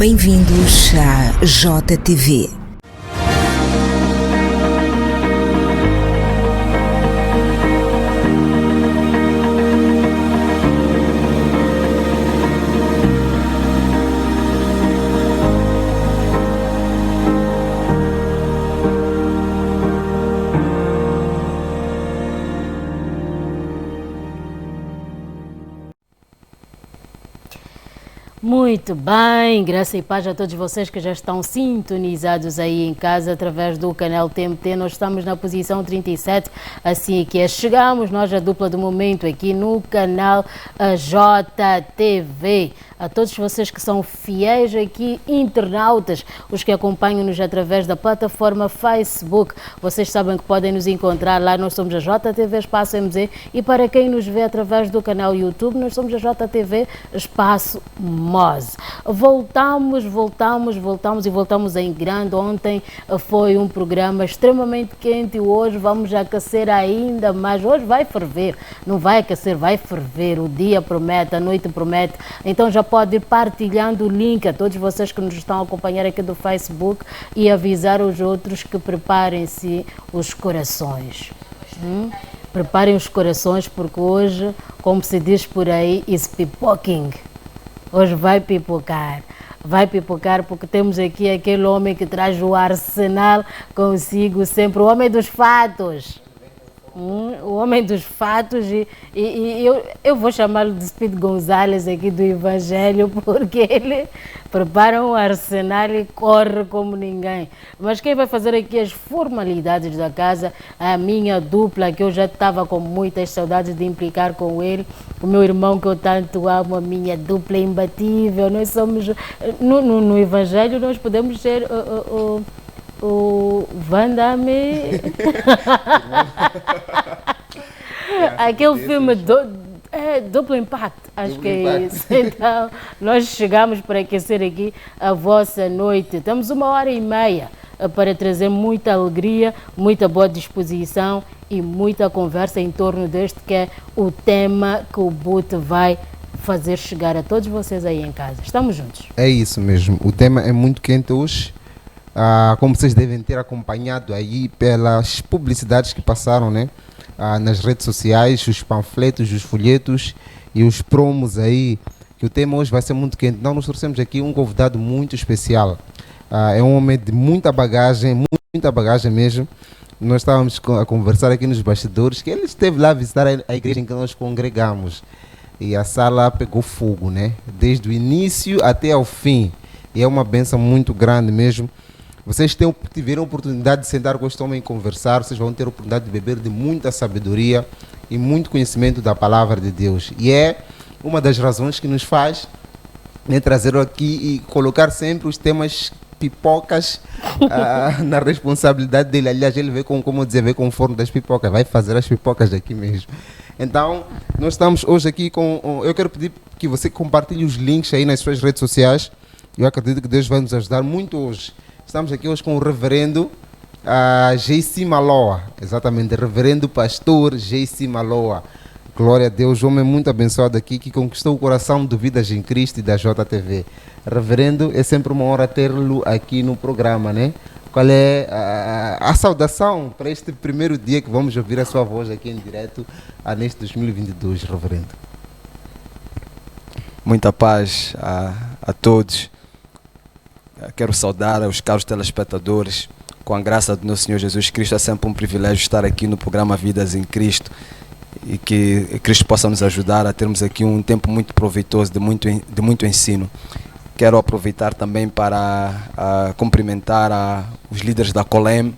Bem-vindos à JTV. Muito bem, graça e paz a todos vocês que já estão sintonizados aí em casa através do canal TMT. Nós estamos na posição 37, assim que chegamos, nós a dupla do momento aqui no canal JTV. A todos vocês que são fiéis aqui, internautas, os que acompanham-nos através da plataforma Facebook, vocês sabem que podem nos encontrar lá, nós somos a JTV Espaço MZ, e para quem nos vê através do canal YouTube, nós somos a JTV Espaço MOZ. Voltamos e voltamos em grande. Ontem foi um programa extremamente quente e hoje vamos aquecer ainda mais. Hoje vai ferver, não vai aquecer, vai ferver. O dia promete, a noite promete, então já pode ir partilhando o link a todos vocês que nos estão a acompanhar aqui do Facebook e avisar os outros que preparem-se os corações. Preparem os corações porque hoje, como se diz por aí, is pipoking. Hoje vai pipocar porque temos aqui aquele homem que traz o arsenal consigo sempre, o homem dos fatos. O homem dos fatos e eu vou chamá-lo de Speed Gonzalez aqui do Evangelho porque ele prepara um arsenal e corre como ninguém. Mas quem vai fazer aqui as formalidades da casa, a minha dupla, que eu já estava com muitas saudades de implicar com ele, o meu irmão que eu tanto amo, a minha dupla imbatível. Nós somos, no Evangelho nós podemos ser o Van Damme. Aquele filme Duplo Impacto, acho que é isso. Então, nós chegamos para aquecer aqui a vossa noite. Temos 1h30 para trazer muita alegria, muita boa disposição e muita conversa em torno deste que é o tema que o Boot vai fazer chegar a todos vocês aí em casa. Estamos juntos. É isso mesmo. O tema é muito quente hoje. Como vocês devem ter acompanhado aí pelas publicidades que passaram, né? Nas redes sociais, os panfletos, os folhetos e os promos aí, que o tema hoje vai ser muito quente. Então nós trouxemos aqui um convidado muito especial. É um homem de muita bagagem mesmo. Nós estávamos a conversar aqui nos bastidores, que ele esteve lá a visitar a igreja em que nós congregamos. E a sala pegou fogo, né? Desde o início até ao fim. E é uma bênção muito grande mesmo. Vocês tiveram a oportunidade de sentar com este homem e conversar, vocês vão ter a oportunidade de beber de muita sabedoria e muito conhecimento da palavra de Deus. E é uma das razões que nos faz trazer aqui e colocar sempre os temas pipocas na responsabilidade dele. Aliás, ele vê com o forno das pipocas, vai fazer as pipocas daqui mesmo. Então, nós estamos hoje aqui eu quero pedir que você compartilhe os links aí nas suas redes sociais. Eu acredito que Deus vai nos ajudar muito hoje. Estamos aqui hoje com o reverendo J.C. Maloa, exatamente, reverendo pastor J.C. Maloa. Glória a Deus, homem muito abençoado aqui, que conquistou o coração do Vidas em Cristo e da JTV. Reverendo, é sempre uma honra tê-lo aqui no programa, né? Qual é a saudação para este primeiro dia que vamos ouvir a sua voz aqui em direto neste 2022, reverendo? Muita paz a todos. Quero saudar os caros telespectadores. Com a graça do nosso Senhor Jesus Cristo, é sempre um privilégio estar aqui no programa Vidas em Cristo e que Cristo possa nos ajudar a termos aqui um tempo muito proveitoso, de muito ensino. Quero aproveitar também para cumprimentar os líderes da Colem,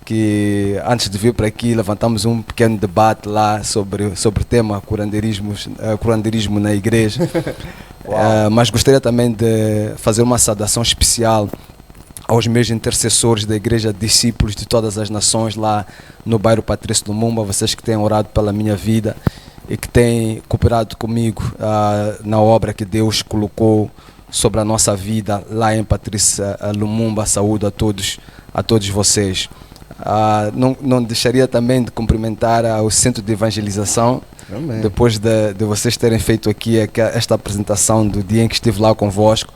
que antes de vir para aqui levantamos um pequeno debate lá sobre o tema curanderismo na igreja. Mas gostaria também de fazer uma saudação especial aos meus intercessores da Igreja Discípulos de Todas as Nações lá no bairro Patrício Lumumba, vocês que têm orado pela minha vida e que têm cooperado comigo na obra que Deus colocou sobre a nossa vida lá em Patrício Lumumba. Saúdo a todos vocês. Não deixaria também de cumprimentar o Centro de Evangelização. Amém. Depois de vocês terem feito aqui esta apresentação do dia em que estive lá convosco,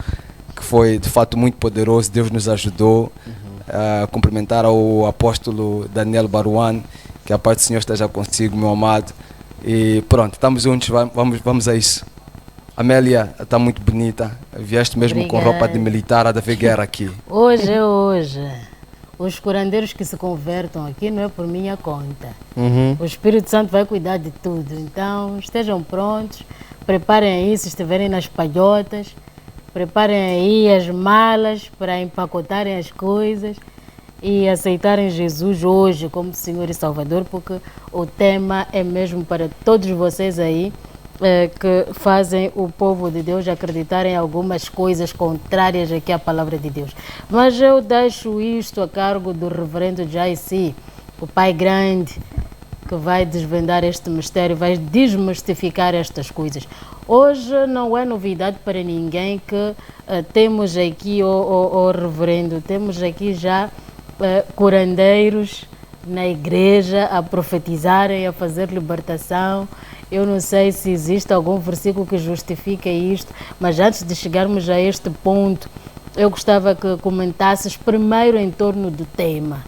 que foi de fato muito poderoso. Deus nos ajudou. Cumprimentar ao apóstolo Daniel Baruan, que a paz do Senhor esteja consigo, meu amado. E pronto, estamos juntos, vamos a isso. Amélia está muito bonita, vieste mesmo Obrigada. com roupa de militar, há de haver guerra aqui. Hoje é hoje. Os curandeiros que se convertam aqui não é por minha conta. O Espírito Santo vai cuidar de tudo. Então estejam prontos, preparem aí se estiverem nas palhotas, preparem aí as malas para empacotarem as coisas e aceitarem Jesus hoje como Senhor e Salvador, porque o tema é mesmo para todos vocês aí que fazem o povo de Deus acreditar em algumas coisas contrárias aqui à palavra de Deus. Mas eu deixo isto a cargo do reverendo Jaisi, o Pai Grande, que vai desvendar este mistério, vai desmistificar estas coisas. Hoje não é novidade para ninguém que temos aqui, o reverendo, temos aqui já curandeiros na igreja a profetizarem, a fazer libertação. Eu não sei se existe algum versículo que justifique isto, mas antes de chegarmos a este ponto, eu gostava que comentasses primeiro em torno do tema.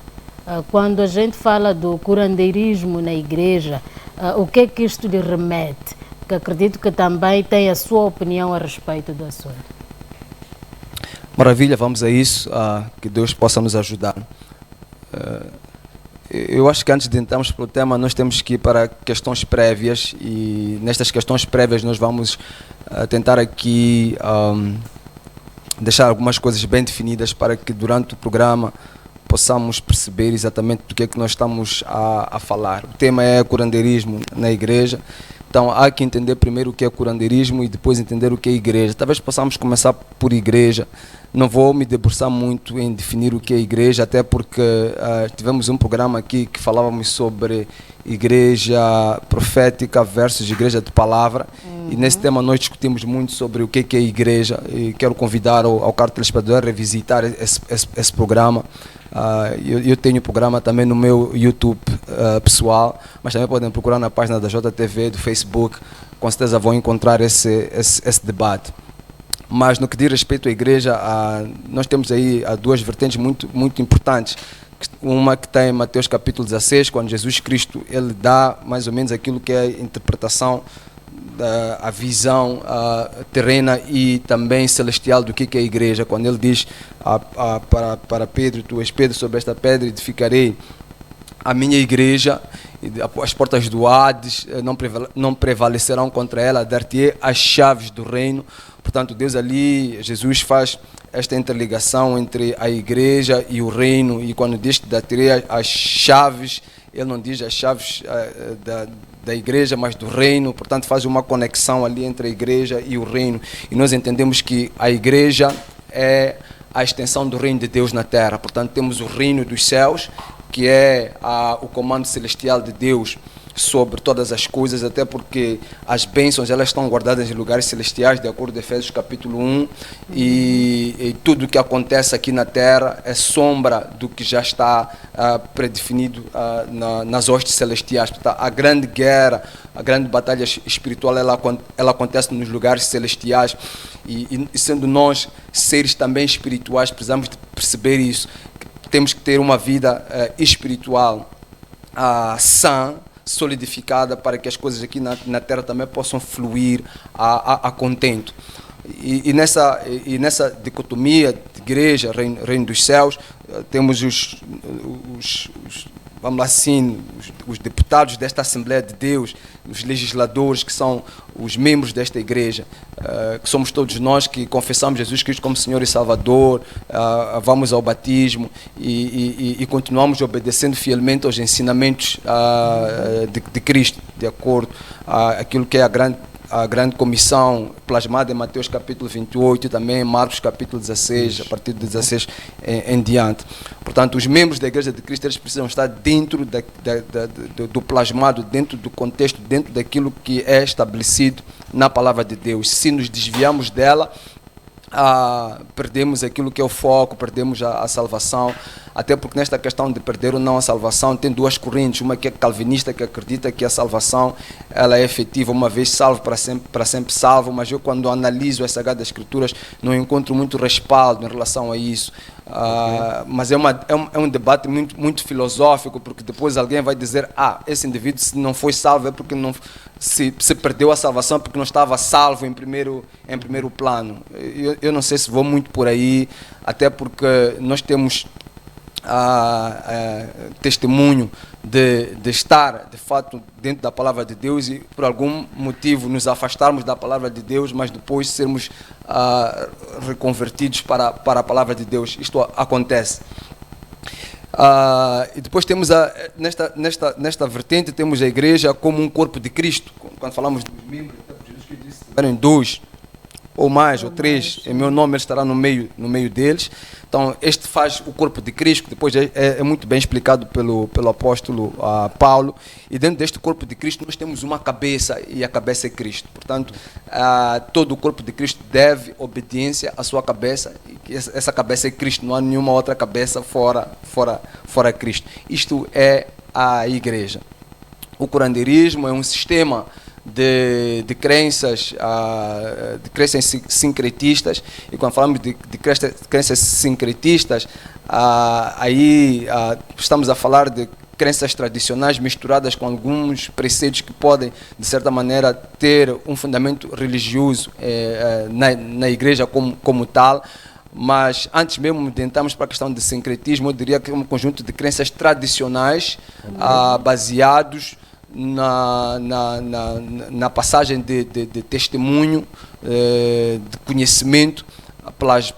Quando a gente fala do curandeirismo na igreja, o que é que isto lhe remete? Que acredito que também tem a sua opinião a respeito do assunto. Maravilha, vamos a isso, que Deus possa nos ajudar. Eu acho que antes de entrarmos para o tema, nós temos que ir para questões prévias, e nestas questões prévias nós vamos tentar aqui deixar algumas coisas bem definidas para que durante o programa possamos perceber exatamente do que é que nós estamos a falar. O tema é curandeirismo na igreja. Então há que entender primeiro o que é curandeirismo e depois entender o que é igreja. Talvez possamos começar por igreja. Não vou me debruçar muito em definir o que é igreja, até porque tivemos um programa aqui que falávamos sobre igreja profética versus igreja de palavra. E nesse tema nós discutimos muito sobre o que é igreja, e quero convidar ao caro telespectador a revisitar esse programa. Eu tenho programa também no meu YouTube pessoal, mas também podem procurar na página da JTV, do Facebook. Com certeza vão encontrar esse debate. Mas no que diz respeito à igreja, nós temos aí duas vertentes muito importantes. Uma que está em Mateus capítulo 16, quando Jesus Cristo ele dá mais ou menos aquilo que é a interpretação, a visão terrena e também celestial do que é a igreja. Quando ele diz para Pedro: tu és Pedro, sobre esta pedra edificarei a minha igreja, as portas do Hades não prevalecerão contra ela, dar-te-ei as chaves do reino. Portanto, Deus ali, Jesus faz esta interligação entre a igreja e o reino, e quando diz que dar-te-ei as chaves, ele não diz as chaves da igreja, mas do reino. Portanto, faz uma conexão ali entre a igreja e o reino, e nós entendemos que a igreja é a extensão do reino de Deus na terra. Portanto, temos o reino dos céus, que é o comando celestial de Deus sobre todas as coisas, até porque as bênçãos elas estão guardadas em lugares celestiais, de acordo com Efésios capítulo 1, e tudo o que acontece aqui na terra é sombra do que já está predefinido nas hostes celestiais. Portanto, a grande guerra, a grande batalha espiritual, ela acontece nos lugares celestiais, e sendo nós seres também espirituais, precisamos de perceber isso. Temos que ter uma vida espiritual sã, solidificada, para que as coisas aqui na terra também possam fluir a contento. E nessa dicotomia de igreja, reino dos céus, temos vamos lá assim, os deputados desta Assembleia de Deus, os legisladores, que são os membros desta igreja, que somos todos nós que confessamos Jesus Cristo como Senhor e Salvador, vamos ao batismo e continuamos obedecendo fielmente aos ensinamentos de Cristo, de acordo aquilo que é a grande comissão plasmada em Mateus capítulo 28 e também em Marcos capítulo 16, a partir de 16 em diante. Portanto, os membros da Igreja de Cristo eles precisam estar dentro do plasmado, dentro do contexto, dentro daquilo que é estabelecido na palavra de Deus. Se nos desviamos dela, perdemos aquilo que é o foco, perdemos a salvação. até porque nesta questão de perder ou não a salvação tem duas correntes, uma que é calvinista, que acredita que a salvação ela é efetiva, uma vez salvo, para sempre salvo, mas eu quando analiso as Sagradas Escrituras não encontro muito respaldo em relação a isso. Mas é um debate muito filosófico, porque depois alguém vai dizer, esse indivíduo se não foi salvo é porque não se perdeu a salvação porque não estava salvo em primeiro plano. Eu não sei se vou muito por aí, até porque nós temos testemunho de estar de fato dentro da palavra de Deus e por algum motivo nos afastarmos da palavra de Deus, mas depois sermos reconvertidos para a palavra de Deus. Isto acontece. E depois temos nesta vertente temos a igreja como um corpo de Cristo. Quando falamos de membros, Jesus Cristo disse: tiverem 2 ou mais ou 3 em meu nome, ele estará no meio deles. Então este faz o corpo de Cristo, que depois é muito bem explicado pelo apóstolo Paulo. E dentro deste corpo de Cristo nós temos uma cabeça, e a cabeça é Cristo. Portanto, todo o corpo de Cristo deve obediência à sua cabeça, e essa cabeça é Cristo, não há nenhuma outra cabeça fora Cristo. Isto é a igreja. O curandeirismo é um sistema de crenças sincretistas, e quando falamos de crenças sincretistas, aí estamos a falar de crenças tradicionais misturadas com alguns preceitos que podem, de certa maneira, ter um fundamento religioso na igreja como tal. Mas antes mesmo de entrarmos para a questão de sincretismo, eu diria que é um conjunto de crenças tradicionais baseados na passagem de testemunho, de conhecimento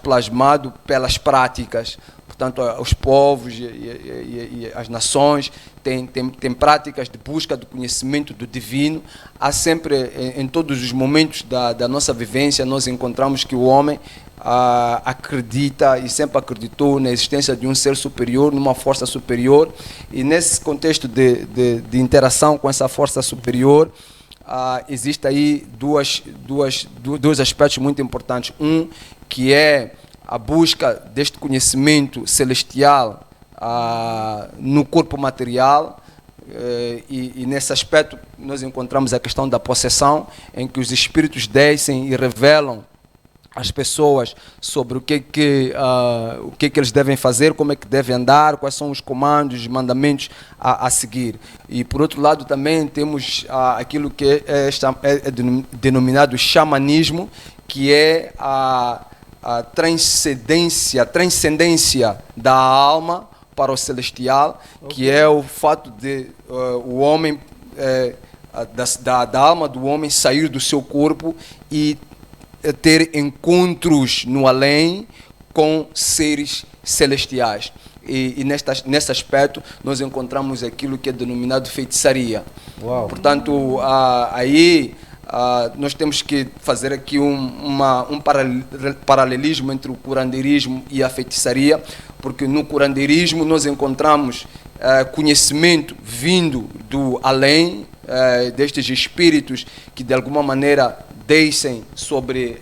plasmado pelas práticas. Portanto, os povos e as nações têm práticas de busca do conhecimento do divino. Há sempre, em todos os momentos da nossa vivência, nós encontramos que o homem acredita e sempre acreditou na existência de um ser superior, numa força superior, e nesse contexto de interação com essa força superior, existe aí dois aspectos muito importantes. Um, que é a busca deste conhecimento celestial no corpo material, e nesse aspecto nós encontramos a questão da possessão, em que os espíritos descem e revelam às pessoas sobre o que eles devem fazer, como é que devem andar, quais são os comandos, os mandamentos a seguir. E por outro lado também temos aquilo que é denominado xamanismo, que é a transcendência da alma para o celestial, que é o fato de o homem, da alma do homem sair do seu corpo e ter encontros no além com seres celestiais. E nesse aspecto nós encontramos aquilo que é denominado feitiçaria. Uau. Portanto, aí nós temos que fazer aqui um paralelismo entre o curandeirismo e a feitiçaria, porque no curandeirismo nós encontramos conhecimento vindo do além, destes espíritos que de alguma maneira descem sobre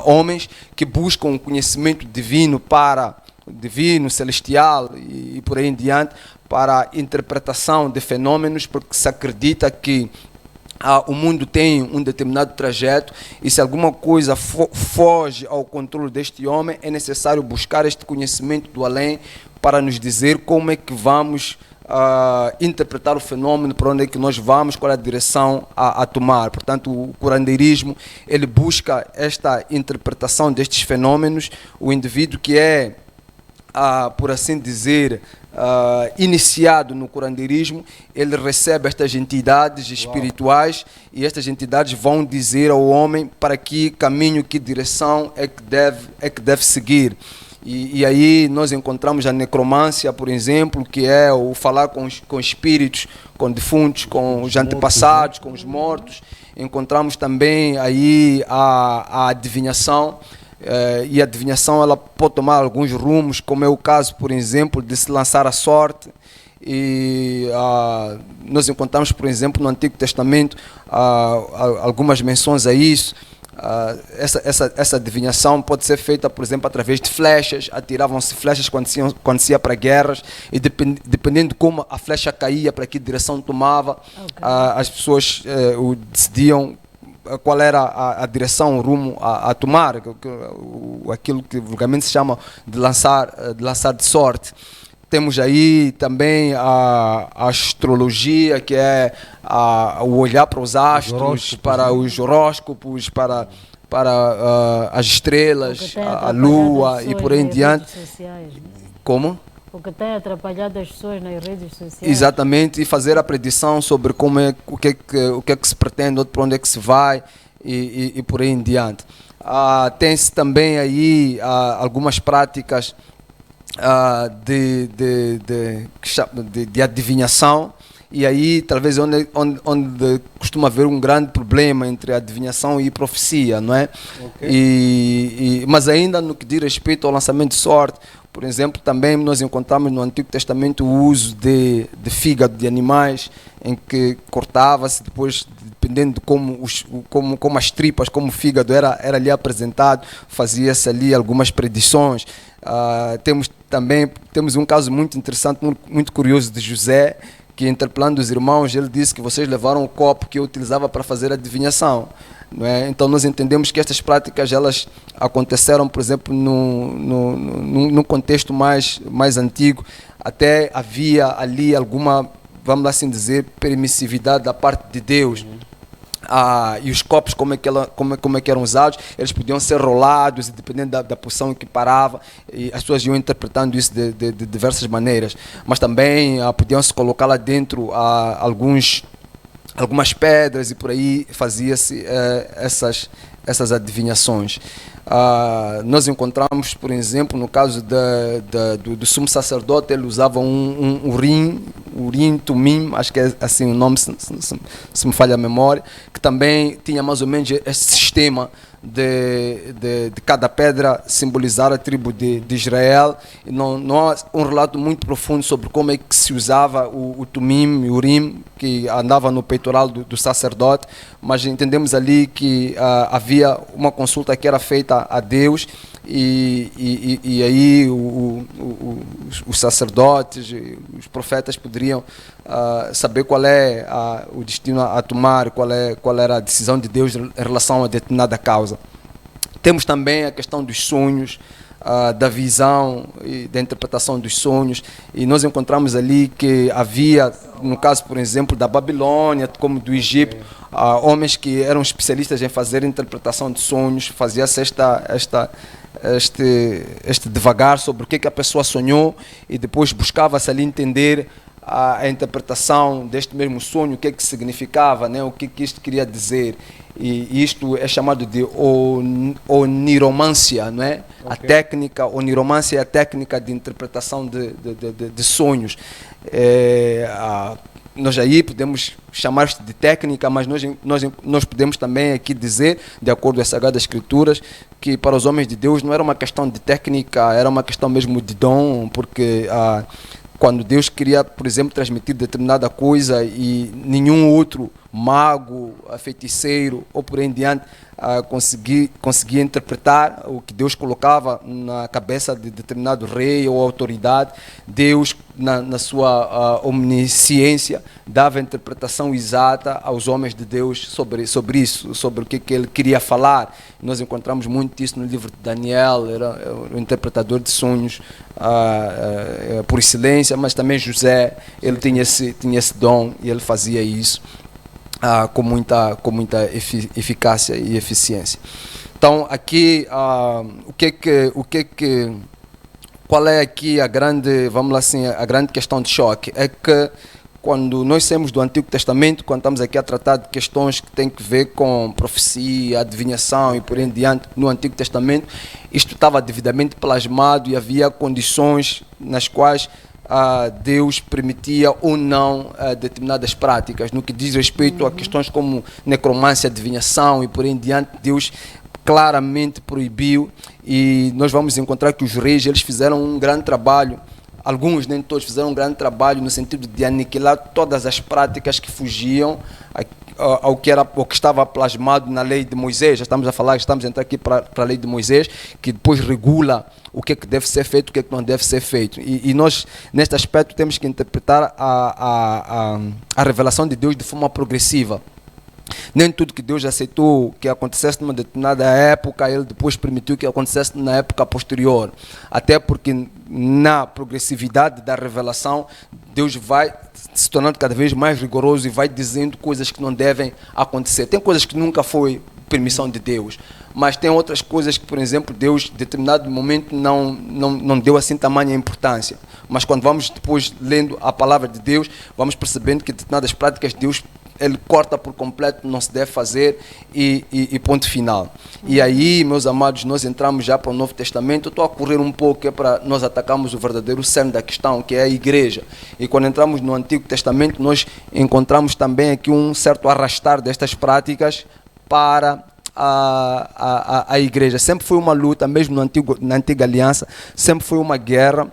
homens, que buscam o conhecimento divino celestial e por aí em diante, para a interpretação de fenômenos, porque se acredita que o mundo tem um determinado trajeto, e se alguma coisa foge ao controle deste homem, é necessário buscar este conhecimento do além para nos dizer como é que vamos interpretar o fenômeno, para onde é que nós vamos, qual é a direção a tomar. Portanto, o curandeirismo, ele busca esta interpretação destes fenômenos. O indivíduo que é, por assim dizer, iniciado no curandeirismo, ele recebe estas entidades espirituais. Uau. E estas entidades vão dizer ao homem para que caminho, que direção é que deve seguir. E aí nós encontramos a necromância, por exemplo, que é o falar com espíritos, com defuntos, com os antepassados, com os mortos. Encontramos também aí a adivinhação, e a adivinhação ela pode tomar alguns rumos, como é o caso, por exemplo, de se lançar a sorte. E nós encontramos, por exemplo, no Antigo Testamento algumas menções a isso. essa adivinhação pode ser feita, por exemplo, através de flechas. Atiravam-se flechas quando se ia para guerras, e dependendo de como a flecha caía, para que direção tomava, as pessoas decidiam qual era a direção, o rumo a tomar, aquilo que vulgarmente se chama de lançar de sorte. Temos aí também a astrologia, que é o olhar para os astros, para os horóscopos, para as estrelas, a lua e por aí em diante. Como? O que tem atrapalhado as pessoas nas redes sociais. Exatamente, e fazer a predição sobre o que é que se pretende, para onde é que se vai e por aí em diante. Tem-se também aí algumas práticas de adivinhação, e aí talvez onde costuma haver um grande problema entre adivinhação e profecia, não é? Okay. Mas ainda no que diz respeito ao lançamento de sorte, por exemplo, também nós encontramos no Antigo Testamento o uso de fígado de animais, em que cortava-se, depois, dependendo de como as tripas, como o fígado era ali apresentado, fazia-se ali algumas predições. Temos um caso muito interessante, muito curioso, de José, que, interpelando os irmãos, ele disse que vocês levaram o copo que eu utilizava para fazer adivinhação. Não é? Então nós entendemos que estas práticas, elas aconteceram, por exemplo, num contexto mais antigo. Até havia ali alguma, vamos assim dizer, permissividade da parte de Deus. E os copos, como é que eram usados, eles podiam ser rolados, e dependendo da posição em que parava, e as pessoas iam interpretando isso de diversas maneiras. Mas também podiam-se colocar lá dentro algumas pedras, e por aí fazia-se essas adivinhações. Nós encontramos, por exemplo, no caso do sumo sacerdote, ele usava um urim, tumim, acho que é assim o nome, se me falha a memória, que também tinha mais ou menos esse sistema de cada pedra simbolizar a tribo de Israel. E não há um relato muito profundo sobre como é que se usava o tumim e o urim, que andava no peitoral do sacerdote, mas entendemos ali que havia uma consulta que era feita a Deus, e aí os sacerdotes, os profetas poderiam saber qual é o destino a tomar, qual era a decisão de Deus em relação a determinada causa. Temos também a questão dos sonhos, da visão e da interpretação dos sonhos, e nós encontramos ali que havia, no caso, por exemplo, da Babilônia, como do Egito, homens que eram especialistas em fazer interpretação de sonhos. Fazia-se este devagar sobre o que a pessoa sonhou, e depois buscava-se ali entender a interpretação deste mesmo sonho, o que significava, né? O que isto queria dizer. E isto é chamado de oniromância, não é? Okay. A técnica, oniromância é a técnica de interpretação de sonhos. Nós aí podemos chamar isto de técnica, mas nós podemos também aqui dizer, de acordo com as Sagradas Escrituras, que para os homens de Deus não era uma questão de técnica, era uma questão mesmo de dom, porque quando Deus queria, por exemplo, transmitir determinada coisa, e nenhum outro mago, feiticeiro ou por aí em diante conseguia interpretar o que Deus colocava na cabeça de determinado rei ou autoridade, Deus, na sua omnisciência, dava a interpretação exata aos homens de Deus sobre isso, sobre o que ele queria falar. Nós encontramos muito isso no livro de Daniel. Era o interpretador de sonhos por excelência, mas também José, ele tinha esse dom, e ele fazia isso com muita eficácia e eficiência. Então, aqui, qual é aqui a grande, vamos lá assim, a grande questão de choque? É que quando nós saímos do Antigo Testamento, quando estamos aqui a tratar de questões que têm que ver com profecia, adivinhação e por aí em diante, no Antigo Testamento, isto estava devidamente plasmado, e havia condições nas quais Deus permitia ou não determinadas práticas. No que diz respeito a questões como necromância, adivinhação e por aí em diante, Deus claramente proibiu, e nós vamos encontrar que os reis, eles fizeram um grande trabalho alguns, nem todos, fizeram um grande trabalho no sentido de aniquilar todas as práticas que fugiam ao que estava plasmado na lei de Moisés. Já estamos a falar, estamos a entrar aqui para a lei de Moisés, que depois regula o que é que deve ser feito, o que é que não deve ser feito. E nós, neste aspecto, temos que interpretar a revelação de Deus de forma progressiva. Nem tudo que Deus aceitou que acontecesse numa determinada época, Ele depois permitiu que acontecesse na época posterior. Até porque na progressividade da revelação, Deus vai se tornando cada vez mais rigoroso e vai dizendo coisas que não devem acontecer. Tem coisas que nunca foi permissão de Deus, mas tem outras coisas que, por exemplo, Deus, em determinado momento, não deu assim tamanha importância. Mas quando vamos depois lendo a palavra de Deus, vamos percebendo que determinadas práticas Deus Ele corta por completo, não se deve fazer e ponto final. E aí, meus amados, nós entramos já para o Novo Testamento. Eu estou a correr um pouco, que é para nós atacarmos o verdadeiro cerne da questão, que é a igreja. E quando entramos no Antigo Testamento, nós encontramos também aqui um certo arrastar destas práticas para a igreja. Sempre foi uma luta, mesmo na Antiga Aliança, sempre foi uma guerra,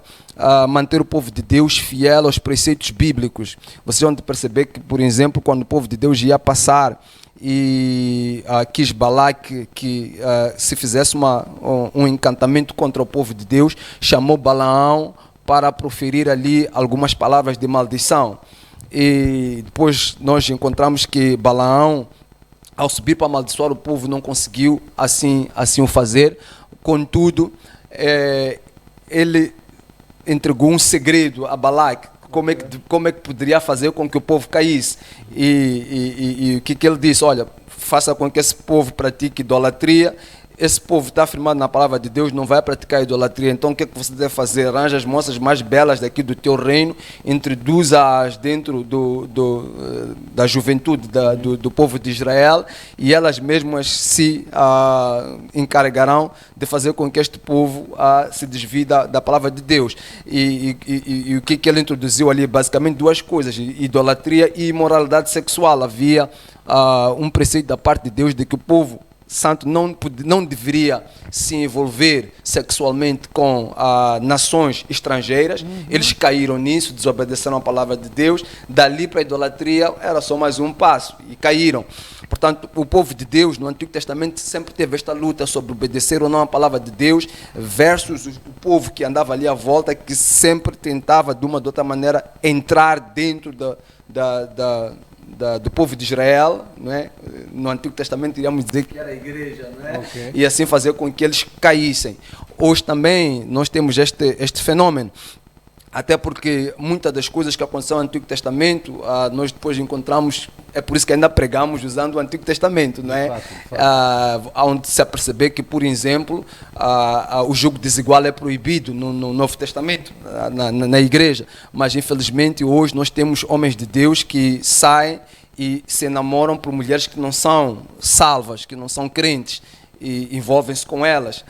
manter o povo de Deus fiel aos preceitos bíblicos. Vocês vão perceber que, por exemplo, quando o povo de Deus ia passar e quis Balaque que se fizesse um encantamento contra o povo de Deus, chamou Balaão para proferir ali algumas palavras de maldição. E depois nós encontramos que Balaão, ao subir para amaldiçoar o povo, não conseguiu assim o fazer. Contudo, ele entregou um segredo a Balaque, como é que poderia fazer com que o povo caísse. E o que ele disse? Olha, faça com que esse povo pratique idolatria. Esse povo está afirmado na palavra de Deus, não vai praticar idolatria. Então o que é que você deve fazer? Arranja as moças mais belas daqui do teu reino, introduza-as dentro da juventude do povo de Israel, e elas mesmas se encarregarão de fazer com que este povo se desvie da palavra de Deus. E o que ele introduziu ali? Basicamente duas coisas: idolatria e imoralidade sexual. Havia um preceito da parte de Deus de que o povo santo não deveria se envolver sexualmente com nações estrangeiras. Eles caíram nisso, desobedeceram a palavra de Deus. Dali para a idolatria era só mais um passo e caíram. Portanto, o povo de Deus no Antigo Testamento sempre teve esta luta sobre obedecer ou não a palavra de Deus versus o povo que andava ali à volta, que sempre tentava de uma ou de outra maneira entrar dentro do povo de Israel, não é? No Antigo Testamento iríamos dizer que era a igreja, não é? Okay. E assim fazer com que eles caíssem. Hoje também nós temos este fenômeno, até porque muitas das coisas que aconteceram no Antigo Testamento, nós depois encontramos, é por isso que ainda pregamos usando o Antigo Testamento, não é? Onde se aperceber que, por exemplo, o julgo desigual é proibido no Novo Testamento, na igreja, mas infelizmente hoje nós temos homens de Deus que saem e se enamoram por mulheres que não são salvas, que não são crentes, e envolvem-se com elas.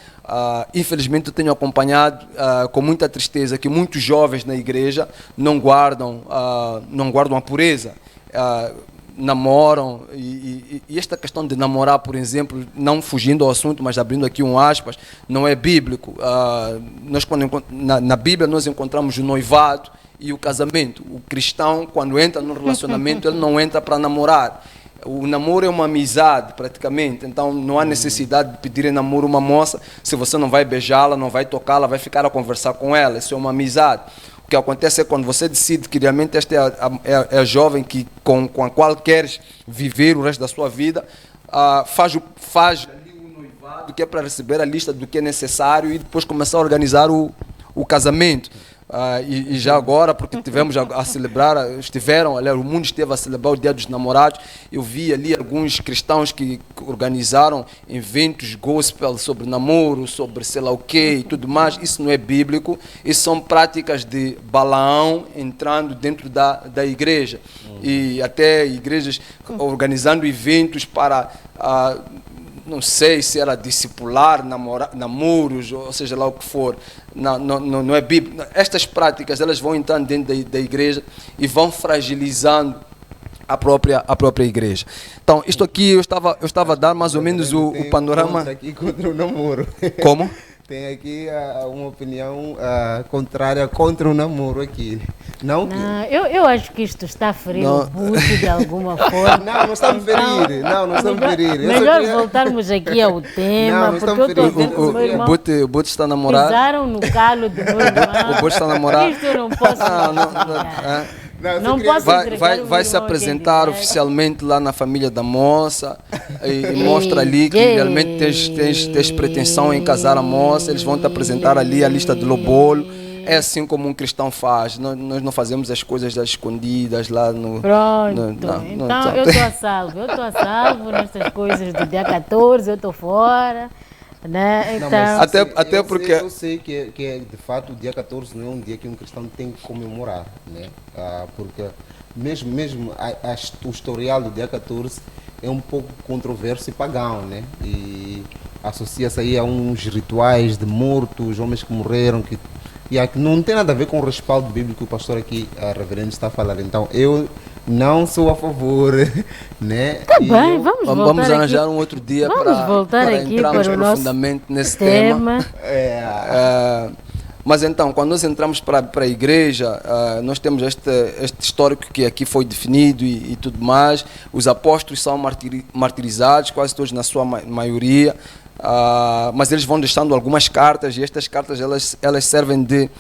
Infelizmente eu tenho acompanhado com muita tristeza que muitos jovens na igreja não guardam a pureza, namoram, e esta questão de namorar, por exemplo, não fugindo ao assunto, mas abrindo aqui um aspas, não é bíblico. Na Bíblia nós encontramos o noivado e o casamento. O cristão, quando entra no relacionamento, ele não entra para namorar. O namoro é uma amizade, praticamente. Então, não há necessidade de pedir em namoro uma moça se você não vai beijá-la, não vai tocá-la, vai ficar a conversar com ela. Isso é uma amizade. O que acontece é quando você decide que realmente esta é a jovem com a qual queres viver o resto da sua vida, faz ali o noivado, que é para receber a lista do que é necessário e depois começar a organizar o casamento. E já agora, porque tivemos a celebrar, o mundo esteve a celebrar o Dia dos Namorados. Eu vi ali alguns cristãos que organizaram eventos gospel sobre namoro, sobre sei lá o quê e tudo mais. Isso não é bíblico, isso são práticas de Balaão entrando dentro da igreja. E até igrejas organizando eventos para... não sei se era discipular, namoros, ou seja lá o que for, não é bíblico. Estas práticas, elas vão entrando dentro da igreja e vão fragilizando a própria igreja. Então, isto aqui eu estava a dar mais ou menos o panorama. Aqui contra o namoro. Como? tem aqui uma opinião contrária contra o namoro aqui. Não, eu acho que isto está a ferir o Buti de alguma forma. Não estamos a ferir. Não estamos a ferir. Melhor voltarmos aqui ao tema, Não, porque eu estou a ver que o meu irmão O Buti está a namorar. pisaram no calo do meu irmão. O Buti está a namorar. Isto eu não posso não posso entregar o Vai meu se irmão apresentar aqui, oficialmente lá na família da moça e mostra ali que realmente tens pretensão em casar a moça. Eles vão te apresentar ali a lista do lobolo. É assim como um cristão faz. Nós não fazemos as coisas das escondidas lá no... Pronto, então eu estou a salvo nestas coisas do dia 14, eu estou fora. Né? Então, até porque... Eu sei que de fato o dia 14 não é um dia que um cristão tem que comemorar, né? Porque mesmo o historial do dia 14 é um pouco controverso e pagão, né? E associa-se aí a uns rituais de mortos, homens que morreram, que não tem nada a ver com o respaldo bíblico que o pastor aqui, a reverendo, está a falar. Então, eu não sou a favor, né? Tá bem, vamos arranjar aqui. Um outro dia para entrarmos profundamente nesse tema. Mas então, quando nós entramos para a igreja, nós temos este histórico que aqui foi definido e tudo mais. Os apóstolos são martirizados, quase todos na sua maioria. Mas eles vão deixando algumas cartas, e estas cartas elas servem de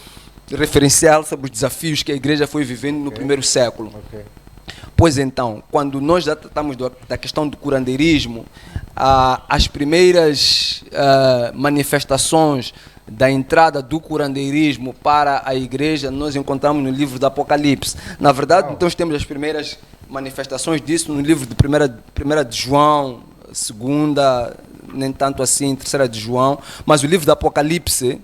referencial sobre os desafios que a igreja foi vivendo no primeiro século. Pois então, quando nós já tratamos da questão do curandeirismo, as primeiras manifestações da entrada do curandeirismo para a igreja nós encontramos no livro do Apocalipse. Na verdade, então temos as primeiras manifestações disso no livro de 1 de João, 2ª, nem tanto assim, 3ª de João, mas o livro do Apocalipse,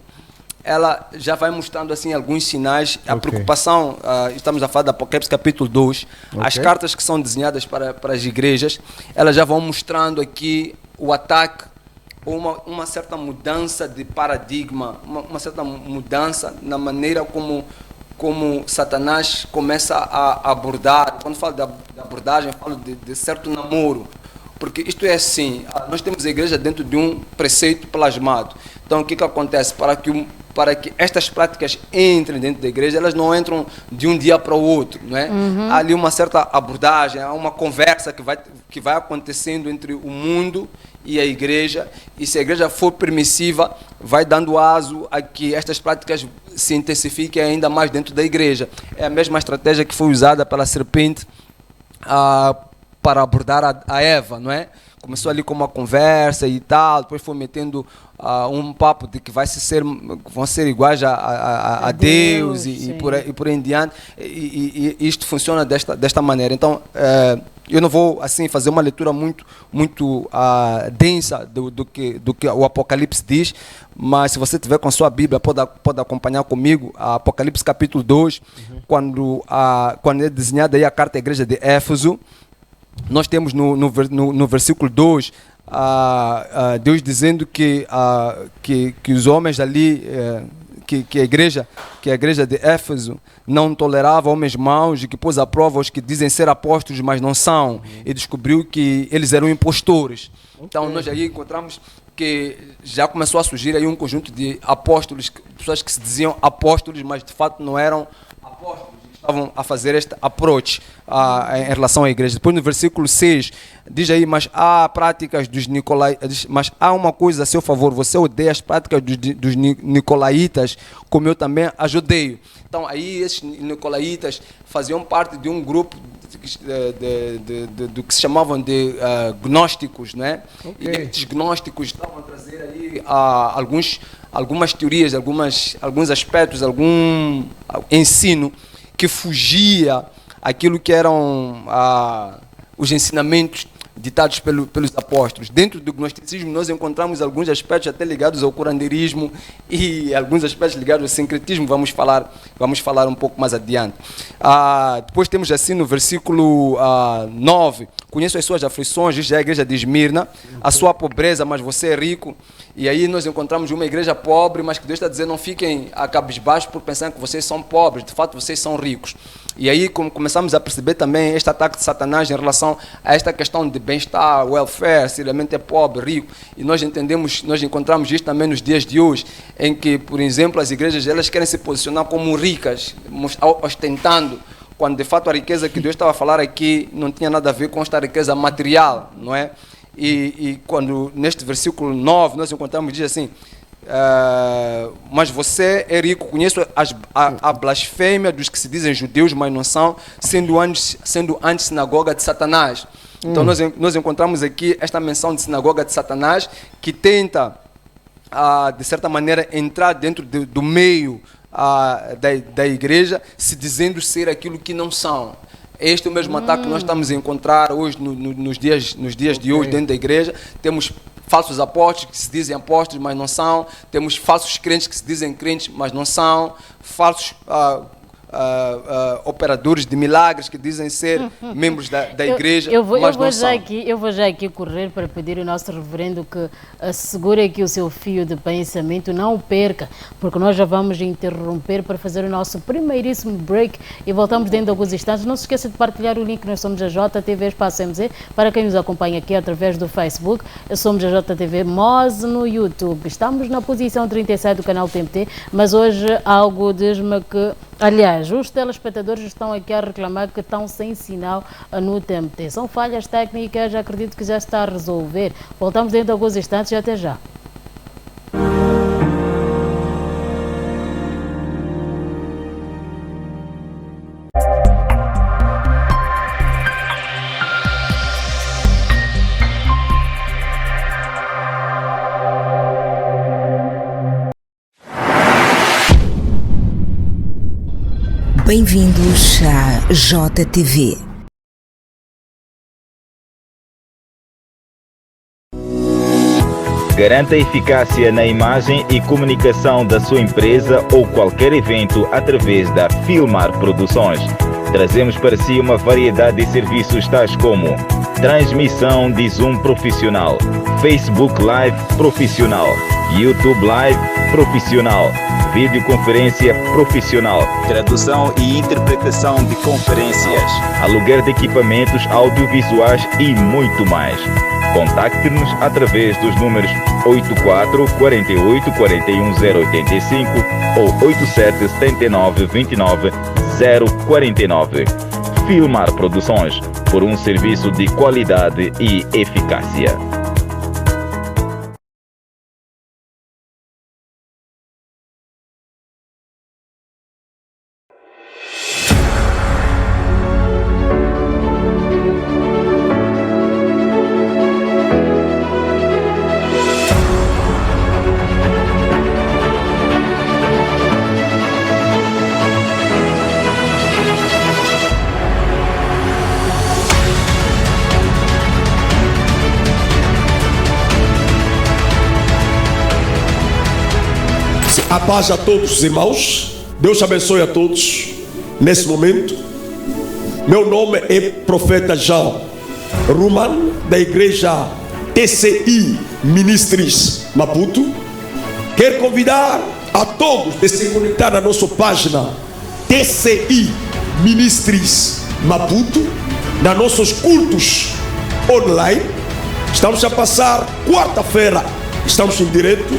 ela já vai mostrando assim alguns sinais. A preocupação, estamos a falar do Apocalipse capítulo 2, as cartas que são desenhadas para as igrejas, elas já vão mostrando aqui o ataque, uma certa mudança de paradigma, uma certa mudança na maneira como Satanás começa a abordar. Quando falo da abordagem, falo de certo namoro. Porque isto é assim, nós temos a igreja dentro de um preceito plasmado. Então o que acontece? Para que estas práticas entrem dentro da igreja, elas não entram de um dia para o outro, não é? Há ali uma certa abordagem, há uma conversa que vai acontecendo entre o mundo e a igreja, e se a igreja for permissiva, vai dando aso a que estas práticas se intensifiquem ainda mais dentro da igreja. É a mesma estratégia que foi usada pela serpente para abordar a Eva, não é? Começou ali com uma conversa e tal, depois foi metendo um papo de que vão ser iguais a Deus e por aí em diante, e isto funciona desta maneira. Então, eu não vou assim fazer uma leitura muito densa do que o Apocalipse diz, mas se você tiver com a sua Bíblia, pode acompanhar comigo, Apocalipse capítulo 2, quando é desenhada aí a carta à igreja de Éfeso. Nós temos no versículo 2 Deus dizendo que os homens ali, que a igreja de Éfeso não tolerava homens maus e que pôs à prova os que dizem ser apóstolos, mas não são, e descobriu que eles eram impostores. Então nós aí encontramos que já começou a surgir aí um conjunto de apóstolos, pessoas que se diziam apóstolos, mas de fato não eram apóstolos. Estavam a fazer este approach em relação à igreja. Depois no versículo 6 diz aí, mas há práticas dos nicolaítas, mas há uma coisa a seu favor, você odeia as práticas dos nicolaítas, como eu também as odeio. Então aí esses nicolaítas faziam parte de um grupo do que se chamavam de gnósticos, né? E esses gnósticos estavam a trazer aí algumas teorias, alguns aspectos, algum ensino que fugia aquilo que eram os ensinamentos ditados pelos apóstolos. Dentro do gnosticismo nós encontramos alguns aspectos até ligados ao curandeirismo e alguns aspectos ligados ao sincretismo, vamos falar um pouco mais adiante. Depois temos assim no versículo 9, conheço as suas aflições, diz a igreja de Esmirna, a sua pobreza, mas você é rico. E aí nós encontramos uma igreja pobre, mas que Deus está dizendo, não fiquem cabisbaixos por pensar que vocês são pobres, de fato vocês são ricos. E aí começamos a perceber também este ataque de Satanás em relação a esta questão de bem-estar, welfare, se realmente é pobre, rico. E nós encontramos isto também nos dias de hoje, em que, por exemplo, as igrejas elas querem se posicionar como ricas, ostentando, quando de fato a riqueza que Deus estava a falar aqui não tinha nada a ver com esta riqueza material, não é? E quando neste versículo 9 nós encontramos, diz assim, mas você é rico, conheço a blasfêmia dos que se dizem judeus, mas não são, sendo antes sinagoga de Satanás. Então nós encontramos aqui esta menção de sinagoga de Satanás, que tenta, de certa maneira, entrar dentro do meio da igreja, se dizendo ser aquilo que não são. Este é o mesmo ataque que nós estamos a encontrar hoje, nos dias de hoje, dentro da igreja. Temos falsos apóstolos que se dizem apóstolos, mas não são. Temos falsos crentes que se dizem crentes, mas não são. Falsos operadores de milagres que dizem ser membros da igreja, mas não são. Eu vou já aqui correr para pedir ao nosso reverendo que segure aqui o seu fio de pensamento, não o perca, porque nós já vamos interromper para fazer o nosso primeiríssimo break e voltamos dentro de alguns instantes. Não se esqueça de partilhar o link, nós somos a JTV Espaço MZ, para quem nos acompanha aqui através do Facebook, somos a JTV MOS no YouTube. Estamos na posição 37 do canal TMT, mas hoje algo diz-me que, aliás, os telespectadores estão aqui a reclamar que estão sem sinal no TMT. São falhas técnicas, acredito que já está a resolver. Voltamos dentro de alguns instantes e até já. Bem-vindos à JTV. Garanta eficácia na imagem e comunicação da sua empresa ou qualquer evento através da Filmar Produções. Trazemos para si uma variedade de serviços tais como transmissão de Zoom profissional, Facebook Live profissional, YouTube Live profissional, videoconferência profissional, tradução e interpretação de conferências, aluguer de equipamentos audiovisuais e muito mais. Contacte-nos através dos números 84 48 41 085 ou 87 79 29 049. Filmar Produções, por um serviço de qualidade e eficácia. A paz a todos os irmãos, Deus abençoe a todos nesse momento. Meu nome é Profeta João Ruman, da igreja TCI Ministries Maputo. Quero convidar a todos a se conectar na nossa página TCI Ministries Maputo, nos nossos cultos online. Estamos a passar quarta-feira, estamos em direto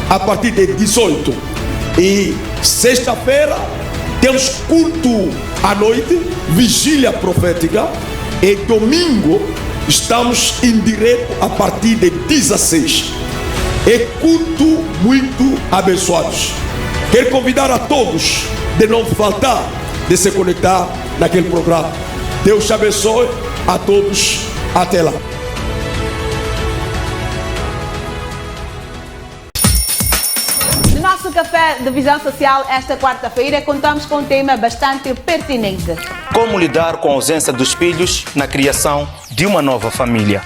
a partir de 18, e sexta-feira temos culto à noite, vigília profética, e domingo estamos em direto a partir de 16. É culto muito abençoados. Quero convidar a todos de não faltar, de se conectar naquele programa. Deus te abençoe a todos. Até lá. No Café de Visão Social, esta quarta-feira, contamos com um tema bastante pertinente. Como lidar com a ausência dos filhos na criação de uma nova família.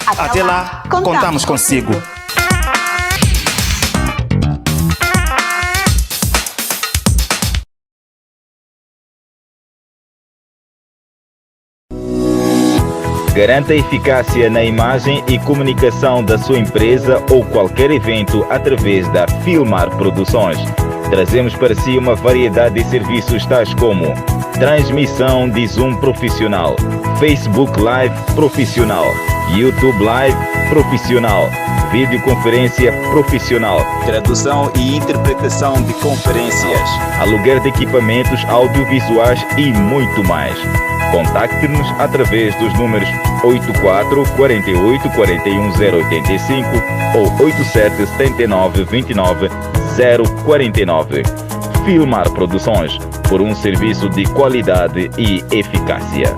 Até lá, contamos consigo. Garanta eficácia na imagem e comunicação da sua empresa ou qualquer evento através da Filmar Produções. Trazemos para si uma variedade de serviços tais como Transmissão de Zoom profissional, Facebook Live profissional, YouTube Live profissional, videoconferência profissional, tradução e interpretação de conferências, aluguer de equipamentos audiovisuais e muito mais. Contacte-nos através dos números 84 48 41 085 ou 87 79 29 049. Filmar Produções, por um serviço de qualidade e eficácia.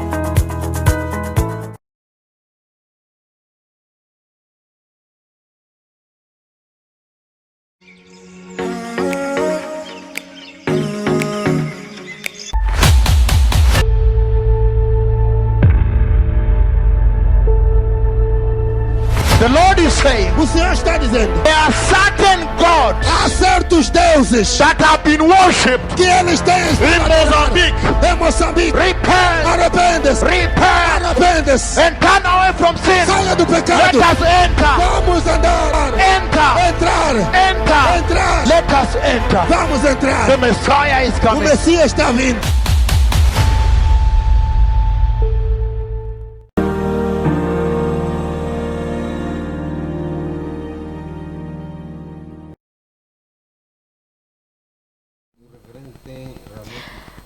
The Lord is saying, O Senhor está dizendo: there are certain gods há certos deuses that have been worshipped que eles têm in Mozambique. em Moçambique. Repent, Arrependa-se, repent, arrependa-se, and turn away from sin. saia do Let pecado. us enter, Vamos andar, enter, entrar. enter. Let us enter. Vamos entrar. The Messiah is O coming. Messias está vindo.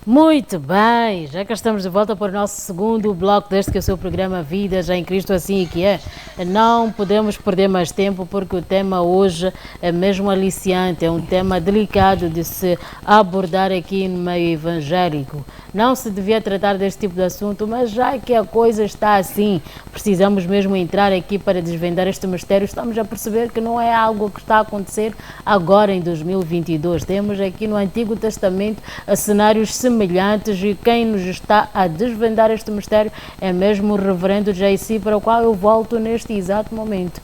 Muito bem, já que estamos de volta para o nosso segundo bloco deste que é o seu programa Vida Já em Cristo, assim que é. Não podemos perder mais tempo porque o tema hoje é mesmo aliciante, é um tema delicado de se abordar aqui no meio evangélico. Não se devia tratar deste tipo de assunto, mas já que a coisa está assim, precisamos mesmo entrar aqui para desvendar este mistério. Estamos a perceber que não é algo que está a acontecer agora em 2022. Temos aqui no Antigo Testamento cenários semelhantes e quem nos está a desvendar este mistério é mesmo o reverendo JC, para o qual eu volto neste exato momento.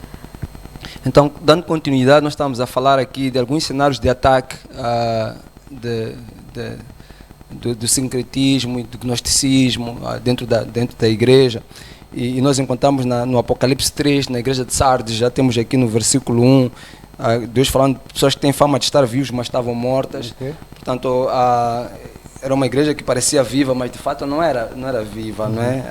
Então, dando continuidade, nós estamos a falar aqui de alguns cenários de ataque do sincretismo e do gnosticismo dentro da igreja. E nós encontramos no Apocalipse 3, na igreja de Sardes, já temos aqui no versículo 1, Deus falando de pessoas que têm fama de estar vivos, mas estavam mortas. Okay. Portanto, era uma igreja que parecia viva, mas de fato não era viva, não é?